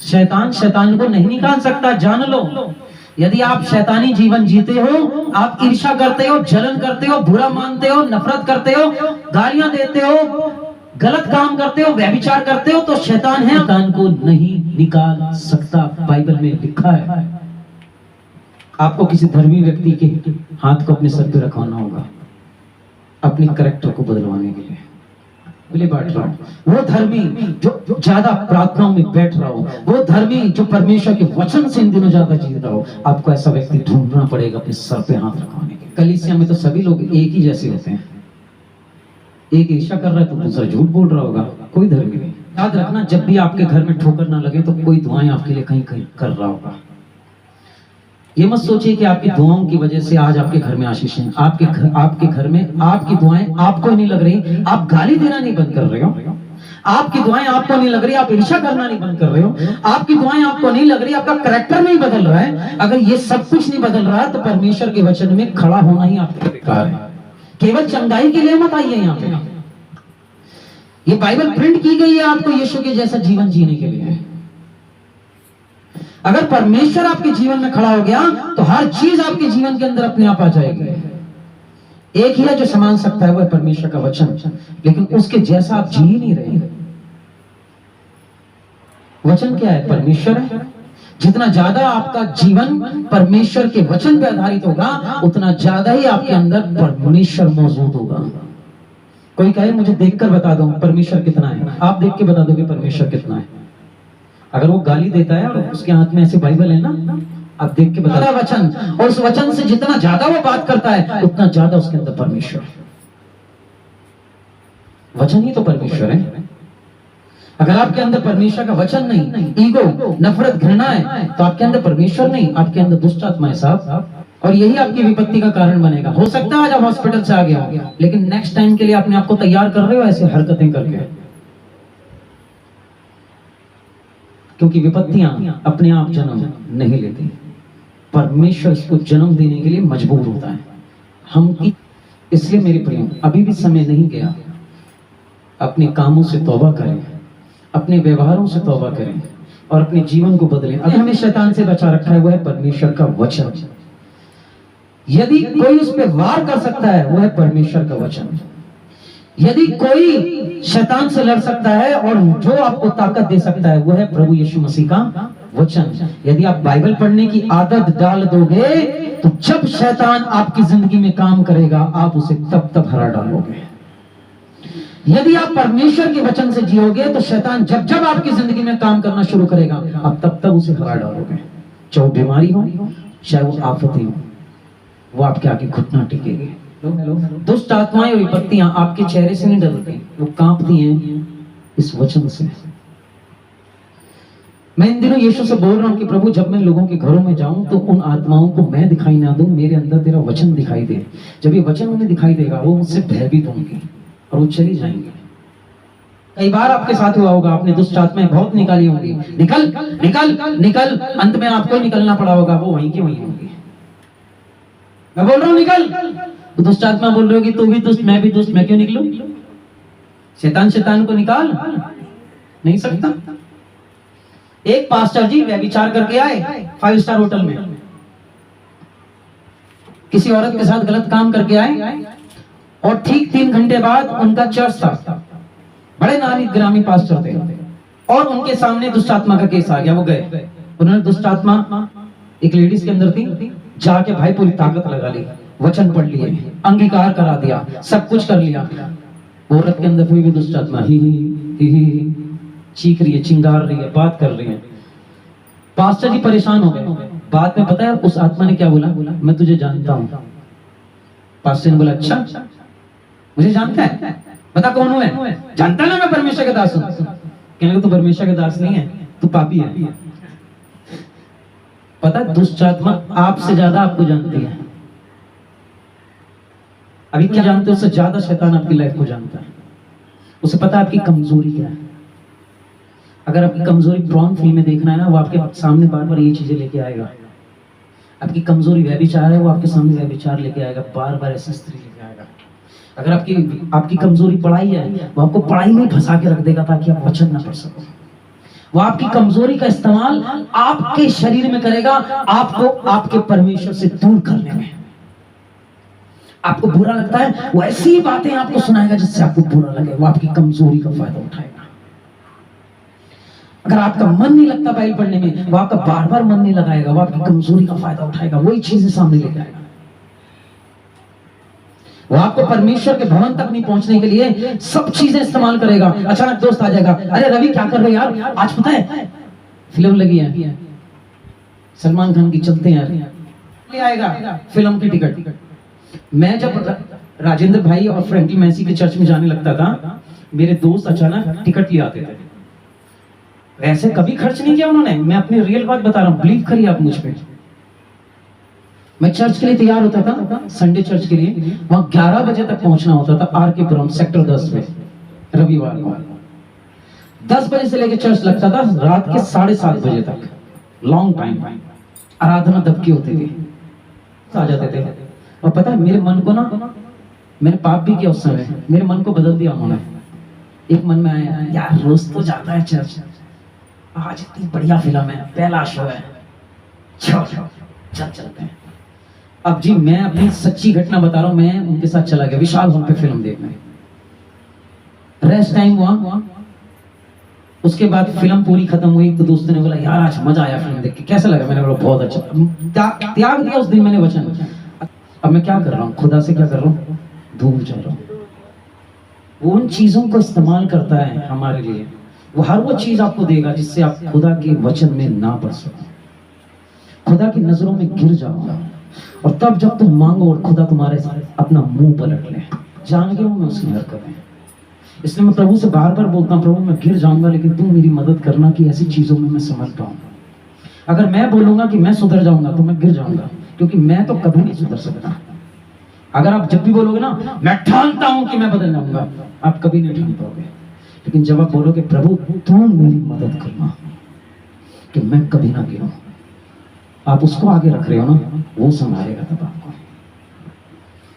Speaker 1: शैतान को नहीं निकाल सकता, जान लो। यदि आप शैतानी जीवन जीते हो, आप ईर्ष्या करते हो, जलन करते हो, बुरा मानते हो, नफरत करते हो, गालियां देते हो, गलत काम करते हो, व्यभिचार करते हो, तो शैतान है, शैतान को नहीं निकाल सकता। बाइबल में लिखा है। आपको किसी धर्मी व्यक्ति के हाथ को अपने सर पे रखवाना होगा अपने करैक्टर को बदलवाने के लिए। बोले बांट रहा हूं, वो धर्मी जो ज्यादा प्रार्थनाओं में बैठ रहा हो, वो धर्मी जो परमेश्वर के वचन से इन दिनों ज्यादा जी रहा हो, आपको ऐसा व्यक्ति ढूंढना पड़ेगा अपने सर पे हाथ रखवाने के। कलीसिया में तो सभी लोग एक ही जैसे होते हैं। एक ईर्ष्या कर रहा है तो दूसरा झूठ बोल रहा होगा, कोई धर्मी नहीं। याद रखना, जब भी आपके घर में ठोकर ना लगे तो कोई दुआएं आपके लिए कहीं कहीं कर रहा होगा। ये मत सोचिए कि आपकी दुआओं की वजह से आज आपके घर में आशीष है। आपके घर में आपकी दुआएं आपको नहीं लग रही, आप गाली देना नहीं बंद कर रहे हो, आपकी दुआएं आपको नहीं लग रही, आप ईर्ष्या करना नहीं बंद कर रहे हो, आपकी दुआएं आपको नहीं लग रही, आपका करैक्टर नहीं बदल रहा है। अगर ये सब कुछ नहीं बदल रहा तो परमेश्वर के वचन में खड़ा होना ही आपका बेकार है। केवल चंगाई के लिए मत आइए यहाँ पे। ये बाइबल प्रिंट की गई है आपको यीशु के जैसा जीवन जीने के लिए। अगर परमेश्वर आपके जीवन में खड़ा हो गया तो हर चीज आपके जीवन के अंदर अपने आप आ जाएगी। एक ही है जो संभाल सकता है, वो है परमेश्वर का वचन, लेकिन उसके जैसा आप जी ही नहीं रहे। वचन क्या है? परमेश्वर है। जितना ज्यादा आपका जीवन परमेश्वर के वचन पे आधारित होगा, उतना ज्यादा ही आपके अंदर परमेश्वर मौजूद होगा। कोई कहे मुझे देखकर बता दो परमेश्वर कितना है, आप देख के बता दोगे परमेश्वर कितना है। अगर वो गाली देता है और उसके हाथ में ऐसे बाइबल है ना, आप देख के बता वचन, और उस वचन से जितना ज्यादा वो बात करता है उतना ज्यादा उसके अंदर परमेश्वर। वचन ही तो परमेश्वर है। अगर आपके अंदर परमेश्वर का वचन नहीं, ईगो, नफरत, घृणा है, तो आपके अंदर परमेश्वर नहीं, आपके अंदर दुष्ट आत्मा है साहब। और यही आपकी विपत्ति का कारण बनेगा। हो सकता है आज आप हॉस्पिटल से आ गए हो, लेकिन नेक्स्ट टाइम के लिए अपने आप को तैयार कर रहे हो ऐसे हरकतें करके, क्योंकि विपत्तियां अपने आप जन्म नहीं लेती, परमेश्वर इसको जन्म देने के लिए मजबूर होता है। हम इसलिए मेरे प्रिय, अभी भी समय नहीं गया। अपने कामों से तौबा करें, अपने व्यवहारों से तौबा करें और अपने जीवन को बदलें। अब हमें शैतान से बचा रखा है वो है परमेश्वर का वचन। यदि कोई उस पर वार कर सकता है वो है परमेश्वर का वचन। यदि कोई शैतान से लड़ सकता है और जो आपको ताकत दे सकता है वो है प्रभु यीशु मसीह का वचन। यदि आप बाइबल पढ़ने की आदत डाल दोगे तो जब शैतान आपकी जिंदगी में काम करेगा आप उसे तब हरा डालोगे। यदि आप परमेश्वर के वचन से जियोगे तो शैतान जब आपकी जिंदगी में काम करना शुरू करेगा आप तब उसे हरा डालोगे। चाहे वो बीमारी हो, चाहे वो आफतें हो, वो आपके आगे घुटना टिकेगी। दुष्ट आत्माएं और विपत्तियां आपके चेहरे से नहीं डरती, वो कांपती हैं इस वचन से। मैं इन दिनों यीशु से बोल रहा हूं कि प्रभु जब मैं लोगों के घरों में जाऊं तो उन आत्माओं को मैं दिखाई ना दूं, मेरे अंदर तेरा वचन दिखाई दे। जब ये वचन उन्हें दिखाई देगा वो मुझसे भयभीत होंगी और वो चली जाएंगे। कई बार आपके साथ हुआ होगा, आपने दुष्ट आत्माएं बहुत निकाली होंगी, निकल निकल निकल, अंत में आपको ही निकलना पड़ा होगा, वो वहीं की वहीं होंगी। मैं बोल रहा हूं निकल, तो दुष्ट आत्मा बोल रही होगी तू भी दुष्ट, मैं भी दुष्ट, मैं क्यों निकलूं? शैतान को निकाल नहीं सकता। एक पास्टर जी व्यभिचार करके आए 5 स्टार होटल में, किसी औरत के साथ गलत काम करके आए और ठीक 3 घंटे बाद उनका चर्च था, बड़े नामी ग्रामी पास्टर थे और उनके सामने दुष्ट आत्मा का केस आ गया। वो गए, उन्होंने दुष्ट आत्मा एक लेडीज के अंदर थी, जाके भाई पूरी ताकत लगा ली, वचन पढ़ लिए, अंगीकार करा दिया, सब कुछ कर लिया। औरत के अंदर कोई भी दुष्ट आत्मा ही चीख रही है, चिंगार रही है, बात कर रही है। पास्टर जी परेशान हो गए। बाद में पता है उस आत्मा ने क्या बोला? मैं तुझे जानता हूं। पास्टर ने बोला अच्छा मुझे जानता है, बता कौन हूं मैं? जानता ना मैं परमेश्वर का दास हूं। कहने लगा तू परमेश्वर का दास नहीं है, तू पापी है। पता है दुष्ट आत्मा आपसे ज्यादा आपको जानती है। अभी क्या जानते हो, उससे ज्यादा शैतान आपकी लाइफ को जानता है। उसे पता है आपकी कमजोरी क्या है। अगर आपकी कमजोरी प्रॉन फिल्म में देखना है ना, वो आपके सामने बार बार ये चीजें लेके आएगा। आपकी कमजोरी व्यभिचार है, वो आपके सामने व्यभिचार लेके आएगा, बार बार ऐसी स्त्री लेके आएगा। अगर आपकी कमजोरी पढ़ाई है, वो आपको पढ़ाई में फंसा के रख देगा ताकि आप वचन ना पढ़ सको। वो आपकी कमजोरी का इस्तेमाल आपके शरीर में करेगा, आपको आपके परमेश्वर से दूर करने में। आपको बुरा लगता है, वो ऐसी बातें आपको सुनाएगा जिससे आपको बुरा लगे। वो आपकी कमजोरी का फायदा उठाएगा। अगर आपका मन नहीं लगता बाइबल पढ़ने में, वो आपका बार बार मन नहीं लगाएगा, वो आपकी कमजोरी का फायदा उठाएगा, वही चीजें सामने लेके आएगा। वो आपको परमेश्वर के भवन तक नहीं पहुंचने के लिए सब चीजें इस्तेमाल करेगा। अचानक दोस्त आ जाएगा, अरे रवि क्या कर रहे यार, आज पता है फिल्म लगी है सलमान खान की, चलते हैं यार, ले आएगा फिल्म की टिकट। मैं जब राजेंद्र भाई और फ्रैंकलिन मैसी के चर्च में जाने लगता था, मेरे दोस्त अचानक टिकट ले आते थे। वैसे कभी खर्च नहीं किया उन्होंने, मैं अपनी रियल बात बता रहा हूँ, बिलीव करिए आप मुझ पे। मैं चर्च के लिए तैयार होता था, संडे चर्च के लिए, वहां 11 बजे तक पहुंचना होता था, आर.के. पुरम सेक्टर 10 में, रविवार को 10 बजे से लेकर चर्च लगता था रात के 7:30 बजे तक, लॉन्ग टाइम। आराधना दबकी होती थी, आ जाते थे। और पता है मेरे मन को ना, मैंने पाप भी किया उस समय, मेरे मन को बदल दिया उन्होंने। एक मन में आया, यार रोज तो जाता है चर्च, आज इतनी बढ़िया फिल्म है, पहला शो है, चल चलते हैं। अब जी मैं अपनी सच्ची घटना बता रहा हूं, मैं उनके साथ चला गया विशाल हॉल पे फिल्म देखने। रेस्ट टाइम हुआ, उसके बाद फिल्म पूरी खत्म हुई तो दोस्तों ने बोला यार आज मजा आया फिल्म देख के, कैसा लगा? मैंने बोला बहुत अच्छा। त्याग दिया उस दिन मैंने वचन। अब मैं क्या कर रहा हूँ, खुदा से क्या कर रहा हूँ, दूर जा रहा हूँ। वो उन चीजों को इस्तेमाल करता है हमारे लिए, वो हर वो चीज आपको देगा जिससे आप खुदा के वचन में ना पड़ सको, खुदा की नजरों में गिर जाओ। और तब जब तुम मांगो और खुदा तुम्हारे अपना मुंह पलट ले, जान के मैं उसकी हरकत है। इसलिए मैं प्रभु से बार बार बोलता हूँ, प्रभु मैं गिर जाऊंगा लेकिन तुम मेरी मदद करना कि ऐसी चीजों में मैं समझ पाऊँ। अगर मैं बोलूंगा कि मैं सुधर जाऊंगा तो मैं गिर जाऊंगा, क्योंकि मैं तो कभी नहीं सुधर सकता। अगर आप जब भी बोलोगे ना मैं ठानता हूं कि मैं बदल जाऊंगा, आप कभी नहीं ठान पाओगे। लेकिन जब आप बोलोगे प्रभु तुम मेरी मदद करना कि मैं कभी ना गिरूं, आप उसको आगे रख रहे हो ना, वो संभालेगा तब आपको।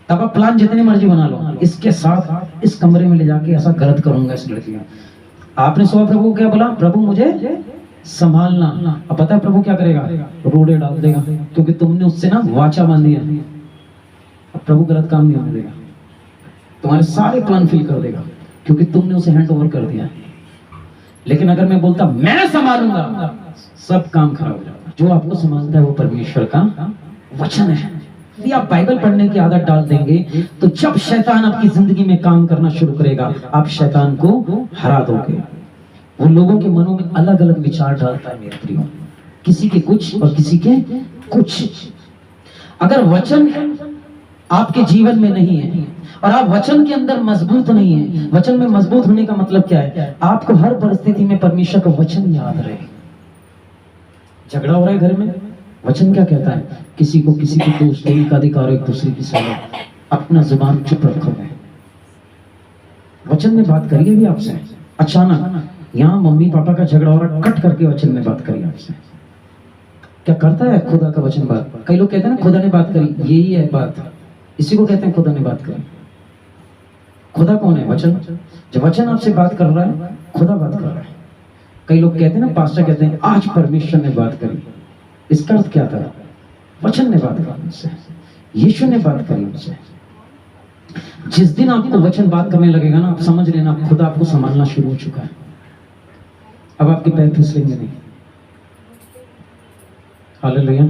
Speaker 1: तब आप प्लान जितने मर्जी बना लो, इसके साथ इस कमरे में ले जाके ऐसा गलत करूंगा इस लड़की का। आपने सुबह प्रभु को क्या बोला, प्रभु मुझे संभालना। अब पता है प्रभु क्या करेगा, रोड़े डाल देगा, क्योंकि तुमने उससे ना वाचा बांधी है। अब प्रभु गलत काम नहीं होने देगा, तुम्हारे सारे प्लान फिल कर देगा, क्योंकि तुमने उसे हैंड ओवर कर दिया। लेकिन अगर मैं बोलता मैं संभालूंगा, सब काम खराब हो जाएगा। जो आपको संभालता है वो परमेश्वर का वचन है। यदि आप बाइबल पढ़ने की आदत डाल देंगे तो जब शैतान आपकी जिंदगी में काम करना शुरू करेगा, आप शैतान को हरा दोगे। वो लोगों के मनों में अलग अलग विचार डालता है मेरे प्रियो, किसी के कुछ और किसी के कुछ। अगर वचन आपके जीवन में नहीं है और आप वचन के अंदर मजबूत नहीं है, वचन में मजबूत होने का मतलब क्या है, आपको हर परिस्थिति में परमेश्वर का वचन याद रहे। झगड़ा हो रहा है घर में, वचन क्या कहता है, किसी को किसी की दोष देने का अधिकार, एक दूसरे की सलाह, अपना जुबान चुप रखोगे। वचन में बात करिए भी आपसे। अचानक यहाँ मम्मी पापा का झगड़ा हो रहा, कट करके वचन में बात करिए आपसे। क्या करता है खुदा का वचन बात? कई लोग कहते हैं ना खुदा ने बात करी, यही है बात, इसी को कहते हैं खुदा ने बात करी। खुदा कौन है? वचन। जब वचन आपसे बात कर रहा है, खुदा बात कर रहा है। कई लोग कहते हैं ना, पास्टर कहते हैं आज परमेश्वर ने बात करी, इसका अर्थ क्या था? वचन ने बात करी मुझसे, यीशु ने बात करी मुझसे। जिस दिन आपको वचन बात करने लगेगा ना, आप समझ लेना खुदा आपको संभालना शुरू हो चुका है। अब आपके पैर फिसलेंगे नहीं। हालेलुया।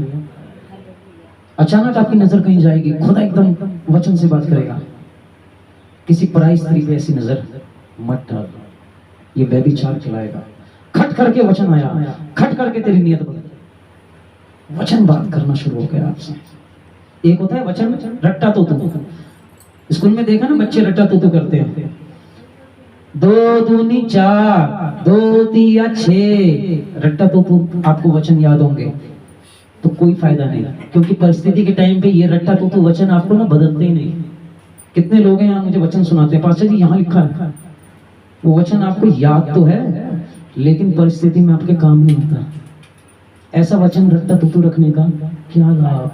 Speaker 1: अचानक आपकी नजर कहीं जाएगी, खुदा एकदम वचन से बात करेगा। किसी पराई स्त्री पे ऐसी नजर मत डाल, ये व्यभिचार खिलाएगा। खट करके वचन आया, खट करके तेरी नियत बदल। वचन बात करना शुरू हो गया आपसे। एक होता है वचन रट्टा तोतू। स्कूल में देखा ना, बच्चे रट्टा तोतू करते हैं। 2 दूनी 4, 2 तिया 6, रट्टा तोतू। आपको वचन याद होंगे तो कोई फायदा नहीं, क्योंकि परिस्थिति के टाइम पे ये रट्टा तोतू वचन आपको ना बदलते ही नहीं। कितने लोग हैं यहाँ मुझे वचन सुनाते हैं, पास्टर जी यहाँ लिखा है, वो वचन आपको याद तो है लेकिन परिस्थिति में आपके काम नहीं होता। ऐसा वचन रट्टा तुतु रखने का क्या लाभ।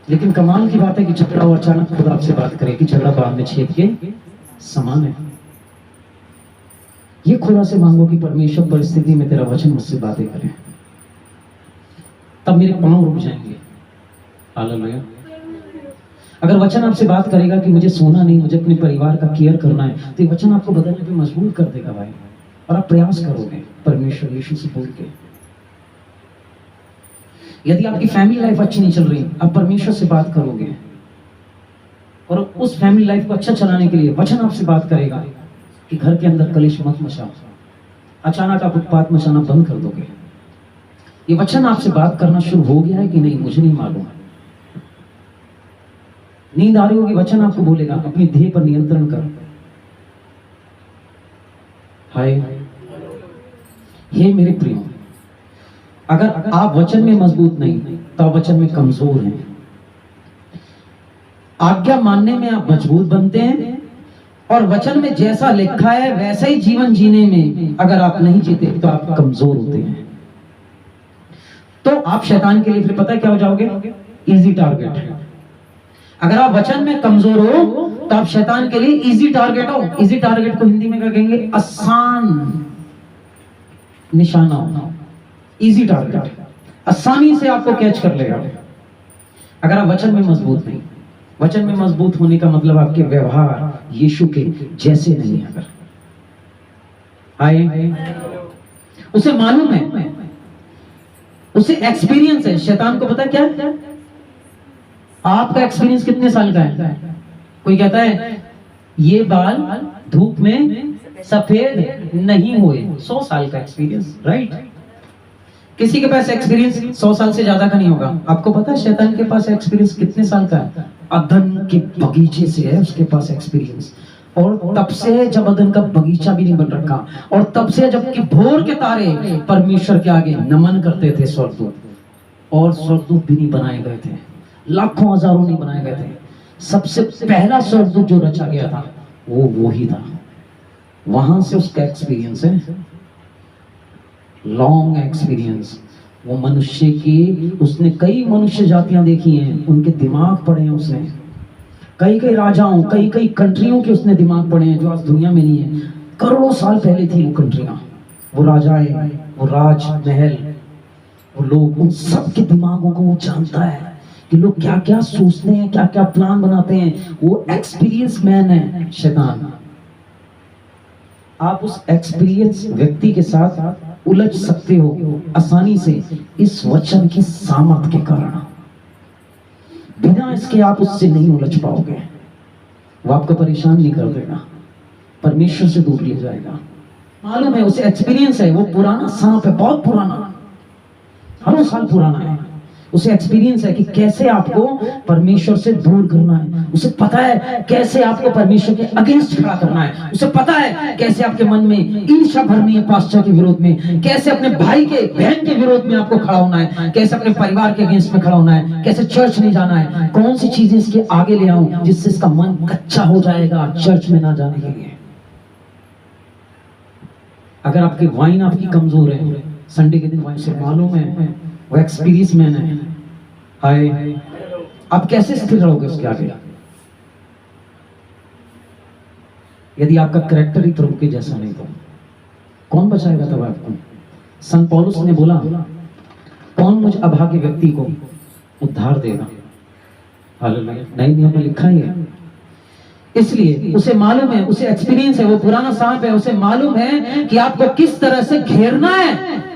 Speaker 1: लेकिन कमाल की बात है कि झगड़ा और अचानक खुद आपसे बात करे कि झगड़ा बाढ़ में छेद के समान है। ये खुदा से मांगो कि परमेश्वर परिस्थिति में तेरा वचन मुझसे बातें करे, तब मेरे पांव रुक जाएंगे। हालेलुया। अगर वचन आपसे बात करेगा कि मुझे सोना नहीं, मुझे अपने परिवार का केयर करना है, तो ये वचन आपको बदलने पे मजबूर कर देगा भाई, और आप प्रयास करोगे परमेश्वर यीशु से बोल के। यदि आपकी फैमिली लाइफ अच्छी नहीं चल रही, आप परमेश्वर से बात करोगे, और उस फैमिली लाइफ को अच्छा चलाने के लिए वचन आपसे बात करेगा कि घर के अंदर कलेश मत मचाओ। अचानक आप उत्पात मचाना बंद कर दोगे। ये वचन आपसे बात करना शुरू हो गया है कि नहीं मुझे नहीं मालूम। नींद आ रही होगी, वचन आपको बोलेगा अपनी देह पर नियंत्रण कर। हाय हे मेरे प्रियो, अगर आप वचन में मजबूत नहीं तो आप वचन में कमजोर हैं। आज्ञा मानने में आप मजबूत बनते हैं, और वचन में जैसा लिखा है वैसा ही जीवन जीने में अगर आप नहीं जीते तो आप कमजोर होते हैं। तो आप शैतान के लिए फिर पता है क्या हो जाओगे? Easy target. अगर आप वचन में कमजोर हो तो आप शैतान के लिए इजी टारगेट हो। इजी टारगेट को हिंदी में क्या कहेंगे? आसान निशाना हो। इजी टारगेट, आसानी से आपको कैच कर लेगा अगर आप वचन में मजबूत नहीं। वचन में मजबूत होने का मतलब आपके व्यवहार यीशु के जैसे नहीं। अगर आए, उसे मालूम है, उसे एक्सपीरियंस है। शैतान को पता है क्या? आपका एक्सपीरियंस कितने साल का है? कोई कहता है ये बाल धूप में सफेद नहीं हुए, 100 साल का एक्सपीरियंस, राइट? किसी के पास एक्सपीरियंस 100 साल से ज्यादा का नहीं होगा। आपको पता है शैतान के पास एक्सपीरियंस कितने साल का है? अदन के बगीचे से है उसके पास एक्सपीरियंस, और तब से जब अदन का बगीचा भी नहीं बन रखा, और तब से जबकि भोर के तारे परमेश्वर के आगे नमन करते थे स्वर्गदूत, और स्वर्गदूत भी नहीं बनाए गए थे, लाखों हजारों नहीं बनाए गए थे। सबसे पहला स्वर्गदूत जो रचा गया था वो ही था। वहां से उसका एक्सपीरियंस है, लॉन्ग एक्सपीरियंस। वो मनुष्य की, उसने कई मनुष्य जातियां देखी हैं, उनके दिमाग पढ़े हैं उसने। कई कई राजाओं, कई कई कंट्रियों के उसने दिमाग पढ़े हैं जो आज दुनिया में नहीं है। करोड़ों साल पहले थी वो कंट्रियां, वो राजाएं, वो राजमहल, वो लोग, उन सब के दिमागों को वो जानता है कि लोग क्या क्या सोचते हैं, क्या क्या प्लान बनाते हैं। वो एक्सपीरियंस मैन है शैतान। आप उस एक्सपीरियंस व्यक्ति के साथ उलझ सकते हो आसानी से इस वचन की सामर्थ के कारण। बिना इसके आप उससे नहीं उलझ पाओगे। वो आपको परेशान नहीं कर देगा, परमेश्वर से दूर ले जाएगा। मालूम है उसे, एक्सपीरियंस है। वो पुराना सांप है, बहुत पुराना, हर साल पुराना है। उसे एक्सपीरियंस है कि कैसे आपको परमेश्वर से दूर करना है। उसे पता है कैसे आपको परमेश्वर के अगेंस्ट खड़ा करना है। उसे पता है कैसे आपके मन में ईर्ष्या भरनी है पास्टर के विरोध में, कैसे अपने भाई के, बहन के विरोध में आपको खड़ा होना है, कैसे अपने परिवार के अगेंस्ट में खड़ा होना है, कैसे चर्च नहीं जाना है, कौन सी चीजें इसके आगे ले आऊं जिससे इसका मन कच्चा हो जाएगा चर्च में ना जाने के लिए। अगर आपकी वाइन आपकी कमजोर है, संडे के दिन वाइन से मालूम है वो एक्सपीरियंस मैन है। हाय, आप कैसे स्थिर रहोगे उसके आगे? यदि आपका कैरेक्टर ही प्रभु के जैसा नहीं तो कौन बचाएगा तब आपको? संत पौलुस ने बोला, कौन मुझ अभागे व्यक्ति को उद्धार देगा? हालेलुया। नए नियम में लिखा ही है। इसलिए उसे मालूम है, उसे एक्सपीरियंस है, वो पुराना सांप है। उसे मालूम है कि आपको किस तरह से घेरना है,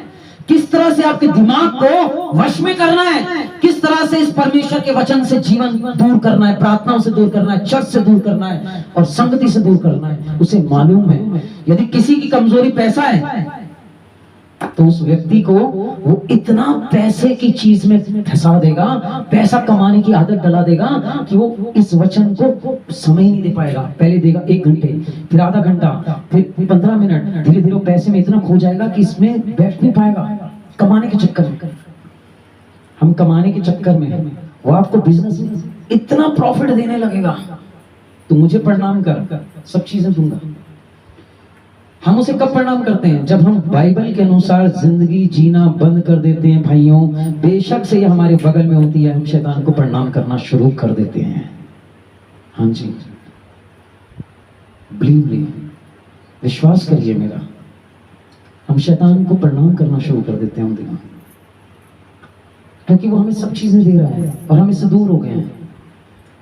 Speaker 1: किस तरह से आपके दिमाग को वश में करना है, किस तरह से इस परमेश्वर के वचन से जीवन दूर करना है, प्रार्थनाओं से दूर करना है, चर्च से दूर करना है, और संगति से दूर करना है। उसे मालूम है। यदि किसी की कमजोरी पैसा है तो उस व्यक्ति को वो इतना पैसे की चीज में फंसा देगा, पैसा कमाने की आदत डला देगा कि वो इस वचन को समय नहीं दे पाएगा। पहले देगा 1 घंटे, फिर आधा घंटा, फिर 15 मिनट, धीरे धीरे वो पैसे में इतना खो जाएगा कि इसमें बैठ नहीं पाएगा। कमाने के चक्कर में, हम कमाने के चक्कर में, वो आपको बिजनेस में इतना प्रॉफिट देने लगेगा, तो मुझे प्रणाम कर, सब चीजें दूंगा। हम उसे कब प्रणाम करते हैं? जब हम बाइबल के अनुसार जिंदगी जीना बंद कर देते हैं भाइयों, बेशक से ये हमारे बगल में होती है, हम शैतान को प्रणाम करना शुरू कर देते हैं। हाँ जी, बिलीव मी, विश्वास करिए मेरा, हम शैतान को प्रणाम करना शुरू कर देते हैं उन दिनों, क्योंकि वो हमें सब चीजें दे रहा है और हम इससे दूर हो गए हैं।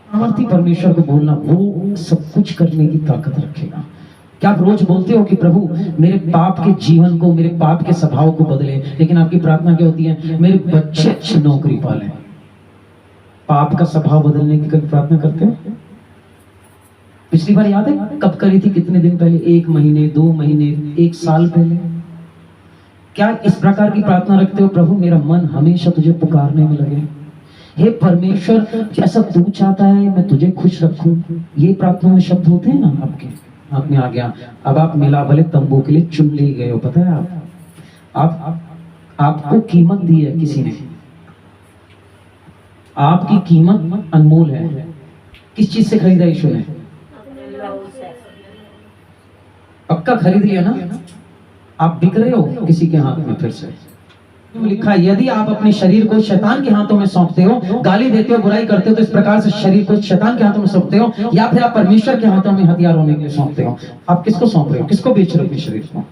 Speaker 1: सामर्थी परमेश्वर को बोलना, वो सब कुछ करने की ताकत रखेगा। क्या आप रोज बोलते हो कि प्रभु मेरे पाप के जीवन को, मेरे पाप के स्वभाव को बदले, लेकिन आपकी प्रार्थना क्या होती है? मेरे बच्चे अच्छी नौकरी पाले। पाप का स्वभाव बदलने की कभी प्रार्थना करते हो? पिछली बार याद है कब करी थी? कितने दिन पहले? 1 महीने, 2 महीने, 1 साल पहले? क्या इस प्रकार की प्रार्थना रखते हो? प्रभु मेरा मन हमेशा तुझे पुकारने में लगे, हे परमेश्वर जैसा तू चाहता है मैं तुझे खुश रखूं। ये प्रार्थना में शब्द होते हैं ना आपके, आप में आ गया। अब आप मिलावले तंबू के लिए चुन लिए गए हो। पता है आपको कीमत दी है किसी ने, आपकी कीमत अनमोल है। किस चीज से खरीदा यीशु ने? पक्का खरीद लिया ना? आप बिक रहे हो किसी के हाथ में फिर से। लिखा है यदि आप अपने शरीर को शैतान के हाथों में सौंपते हो, गाली देते हो, बुराई करते हो, तो इस प्रकार से शरीर को शैतान के हाथों में सौंपते हो, या फिर आप परमेश्वर के हाथों में हथियार होने के लिए सौंपते हो। आप किसको सौंप रहे हो? किसको बेच रहे हो अपने शरीर को?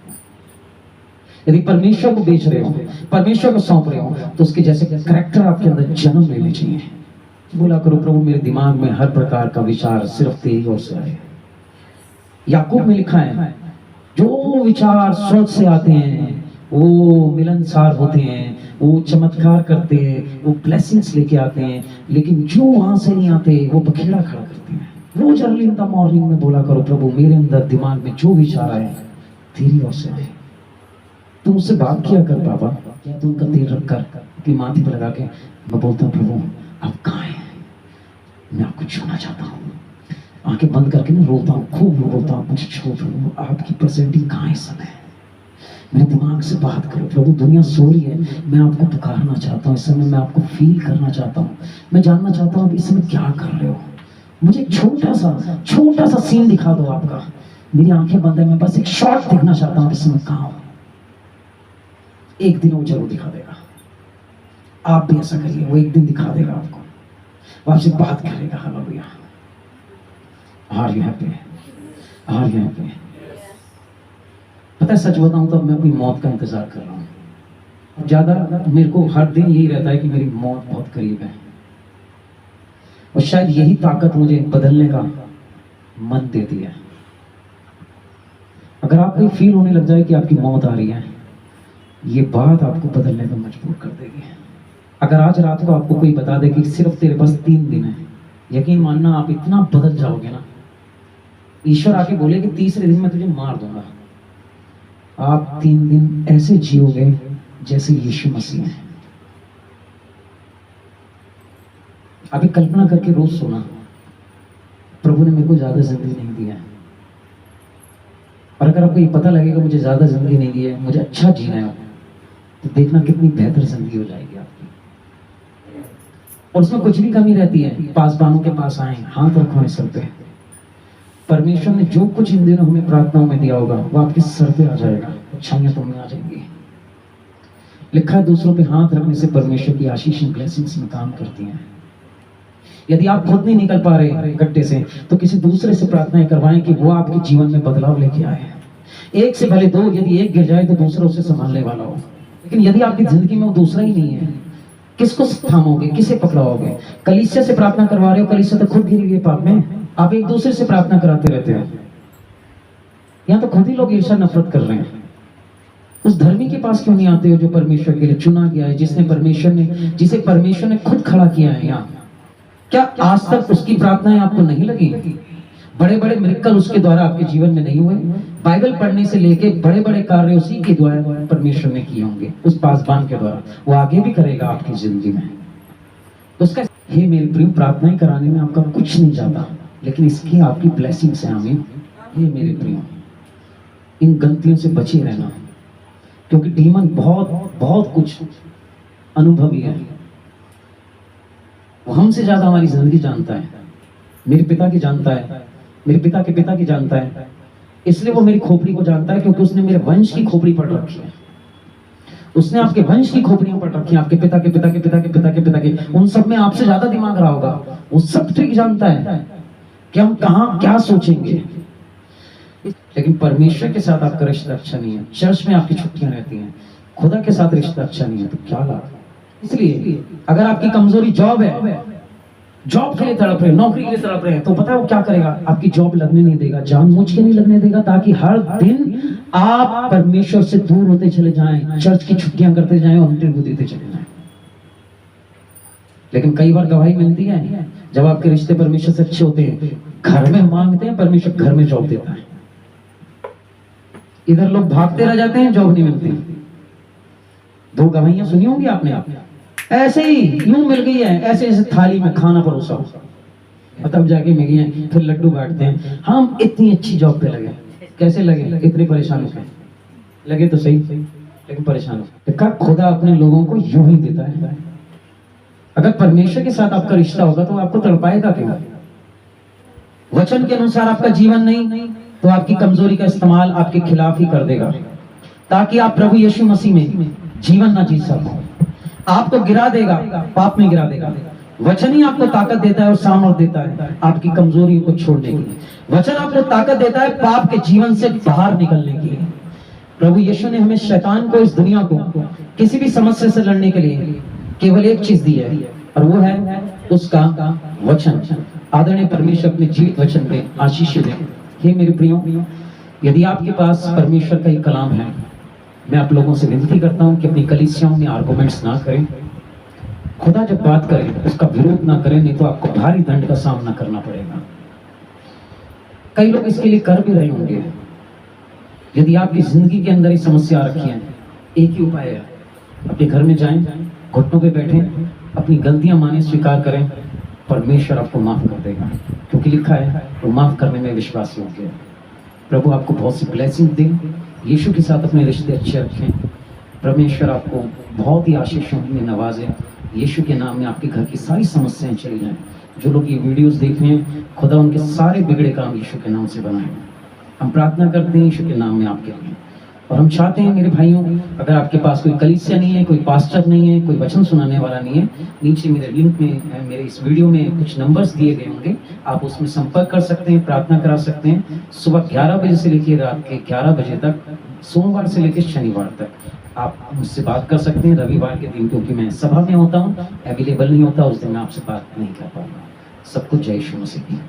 Speaker 1: यदि परमेश्वर को बेच रहे हो, परमेश्वर को सौंप रहे हो, तो उसके जैसे कैरेक्टर आपके अंदर जन्म लेने चाहिए। बोला करो प्रभु मेरे दिमाग में हर प्रकार का विचार सिर्फ तेरी ओर से आए। याकूब में लिखा है जो विचार स्वर्ग से आते हैं वो मिलनसार होते हैं, वो चमत्कार करते हैं, वो ब्लेसिंग्स लेके आते हैं, लेकिन जो वहां से नहीं आते वो बखेड़ा खड़ा करते हैं। रोज अर्ली इन द मॉर्निंग में बोला करो प्रभु मेरे अंदर दिमाग में जो विचार आए तेरी ओर से आए। तुम उससे बात किया कर बाबा, तुम का तेल रख कर अपनी माथे पर लगा के मैं बोलता हूँ प्रभु आप कहाँ हैं, मैं आपको छूना चाहता हूँ। आंखें बंद करके ना रोता हूँ, खूब रोता हूँ, मुझे छू प्रभु, आपकी प्रेजेंटिंग कहाँ है इस समय? मेरे दिमाग से बात करो प्रभु, दुनिया सो रही है, मैं आपको पुकारना चाहता हूँ इस समय, मैं आपको फील करना चाहता हूँ, मैं जानना चाहता हूँ आप इस समय क्या कर रहे हो। मुझे छोटा सा सीन दिखा दो आपका। मेरी आंखें बंद है, मैं बस एक शॉट देखना चाहता हूँ इस समय कहाँ हो। एक दिन वो जरूर दिखा देगा। आप भी ऐसा करिए, वो एक दिन दिखा देगा आपको, वो आपसे बात करेगा। Hallelujah. Are you happy? Are you happy? पता है सच बताऊं तो मैं अपनी मौत का इंतजार कर रहा हूं। ज्यादा मेरे को हर दिन यही रहता है कि मेरी मौत बहुत करीब है, और शायद यही ताकत मुझे बदलने का मन देती है। अगर आपको फील होने लग जाए कि आपकी मौत आ रही है, ये बात आपको बदलने पर मजबूर कर देगी। अगर आज रात को आपको कोई बता दे कि सिर्फ तेरे पास 3 दिन है, यकीन मानना आप इतना बदल जाओगे ना। ईश्वर आके बोले कि तीसरे दिन मैं तुझे मार दूंगा, आप 3 दिन ऐसे जियोगे जैसे यीशु मसीह है। अभी कल्पना करके रोज सोना, प्रभु ने मेरे को ज्यादा जिंदगी नहीं दी है, और अगर आपको ये पता लगेगा मुझे ज्यादा जिंदगी नहीं दी है, मुझे अच्छा जीना है, तो देखना कितनी बेहतर जिंदगी हो जाएगी आपकी। और उसमें कुछ भी कमी रहती है, पासबानों के पास आए, हाथ रखो इस सर पे। परमेश्वर ने जो कुछ इन दिनों हमें प्रार्थनाओं में दिया होगा वो आपके सर पे आ जाएगा, अच्छाइयां तुम में आ जाएंगी। लिखा है दूसरों पे हाथ रखने से परमेश्वर की आशीष ब्लेसिंग्स में काम करती हैं। यदि आप खुद नहीं निकल पा रहे गड्ढे से, तो किसी दूसरे से प्रार्थनाएं करवाएं कि वो आपके जीवन में बदलाव लेके आए। एक से भले 2, यदि एक गिर जाए तो दूसरा उसे संभालने वाला हो। लेकिन यदि आपकी जिंदगी में वो दूसरा ही नहीं है, किसको थामोगे, किसे पकड़ाओगे? कलीसिया से प्रार्थना करवा रहे हो, कलीसिया तो खुद गिरी हुई है पाप में, आप एक दूसरे से प्रार्थना कराते रहते हो। यहाँ तो खुद ही लोग ईर्ष्या नफरत कर रहे हैं। उस धर्मी के पास क्यों नहीं आते हो जो परमेश्वर के लिए चुना गया है, जिसे परमेश्वर ने खुद खड़ा किया है यहाँ? क्या आज तक उसकी प्रार्थनाएं आपको नहीं लगी? बड़े बड़े मिरेकल उसके द्वारा आपके जीवन में नहीं हुए? बाइबल पढ़ने से लेके बड़े बड़े कार्य उसी के द्वारा परमेश्वर ने किए होंगे, उस पासबान के द्वारा। वो आगे भी करेगा आपकी जिंदगी में। तो उसका हे मेरे प्रिय, प्रार्थनाएं कराने में आपका कुछ नहीं जाता, लेकिन इसकी आपकी ब्लेसिंग्स है। आमीन। हे मेरे प्रिय, इन गलतियों से बचे रहना, क्योंकि डीमन बहुत कुछ अनुभवी है। वो हमसे ज्यादा हमारी जिंदगी जानता है, मेरे पिता की जानता है, मेरे पिता के पिता की जानता है। इसलिए वो मेरी खोपड़ी को जानता है, क्योंकि उसने मेरे वंश की खोपड़ी पढ़ रखी है। उसने आपके वंश की खोपड़ियां पढ़ रखी हैं, आपके पिता के पिता के पिता के पिता के पिता के, उन सब में आपसे ज्यादा दिमाग रहा होगा। वो सब ट्रिक जानता है कि हम कहाँ क्या सोचेंगे। लेकिन परमेश्वर के साथ आपका रिश्ता अच्छा नहीं है, चर्च में आपकी छुट्टियां रहती हैं, खुदा के साथ रिश्ता अच्छा नहीं है, तो क्या लाभ। इसलिए अगर आपकी कमजोरी जॉब है, जॉब के लिए तड़प रहे, नौकरी के लिए तड़प रहे हैं, तो पता है वो क्या करेगा, आपकी जॉब लगने नहीं देगा, जानबूझ के नहीं लगने देगा, ताकि हर दिन आप परमेश्वर से दूर होते चले जाएं, चर्च की छुट्टियां करते जाएं और इंटरव्यू देते चले जाएं। लेकिन कई बार गवाही मिलती है जब आपके रिश्ते परमेश्वर से अच्छे होते हैं, घर में मांगते हैं, परमेश्वर घर में जॉब देता है। इधर लोग भागते रह जाते हैं, जॉब नहीं मिलती। 2 गवाहियां सुनी होंगी आपने। ऐसे ही यूं मिल गई है, ऐसे ऐसे थाली में खाना परोसा हो, तब जाके मिल गई, फिर लड्डू बांटते हैं। हम इतनी अच्छी जॉब पे लगे, कैसे लगे, इतने परेशान हो गए, लगे तो सही लेकिन परेशान हो। कब खुदा अपने लोगों को यूं ही देता है। अगर परमेश्वर के साथ आपका रिश्ता होगा तो आपको तड़पाएगा क्यों। वचन के अनुसार आपका जीवन नहीं, तो आपकी कमजोरी का इस्तेमाल आपके खिलाफ ही कर देगा, ताकि आप प्रभु यीशु मसीह में जीवन ना जी सको। आपको गिरा देगा, पाप में गिरा देगा। वचन ही आपको ताकत देता है और सामर्थ देता है आपकी कमजोरियों को छोड़ने के लिए। वचन आपको ताकत देता है पाप के जीवन से बाहर निकलने के लिए। प्रभु यीशु ने हमें शैतान को, इस दुनिया को, किसी भी समस्या से लड़ने के लिए केवल एक चीज दी है, और वो है उसका वचन। आदरणीय परमेश्वर अपने जीवित वचन पे आशीष दे। हे मेरे प्रियो, यदि आपके पास परमेश्वर का एक कलाम है, मैं आप लोगों से विनती करता हूं कि अपनी कलीसियाओं में आर्गुमेंट्स ना करें। खुदा जब बात करे उसका विरोध ना करें, नहीं तो आपको भारी दंड का सामना करना पड़ेगा। कई लोग इसके लिए कर भी रहे होंगे। यदि आपकी जिंदगी के अंदर ये समस्या रखी है, एक ही उपाय है, अपने घर में जाएं, घुटनों पे बैठें, अपनी गलतियां माने, स्वीकार करें, परमेश्वर आपको माफ कर देगा, क्योंकि लिखा है वो माफ करने में विश्वासी होंगे। प्रभु आपको बहुत सी ब्लेसिंग दे। यीशु के साथ अपने रिश्ते अच्छे रखें। परमेश्वर आपको बहुत ही आशीषों में नवाजे। यीशु के नाम में आपके घर की सारी समस्याएं चली जाएं। जो लोग ये वीडियोस देख रहे हैं, खुदा उनके सारे बिगड़े काम यीशु के नाम से बनाए। हम प्रार्थना करते हैं यीशु के नाम में आपके लिए। और हम चाहते हैं मेरे भाइयों, अगर आपके पास कोई कलीसिया नहीं है, कोई पास्टर नहीं है, कोई वचन सुनाने वाला नहीं है, नीचे मेरे लिंक में, मेरे इस वीडियो में कुछ नंबर्स दिए गए होंगे, आप उसमें संपर्क कर सकते हैं, प्रार्थना करा सकते हैं। सुबह 11 बजे से लेकर रात के 11 बजे तक, सोमवार से लेकर शनिवार तक आप मुझसे बात कर सकते हैं। रविवार के दिन क्योंकि मैं सभा में होता हूँ, अवेलेबल नहीं होता, उस दिन मैं आपसे बात नहीं कर पाऊंगा। सबको जय यीशु मसीह की।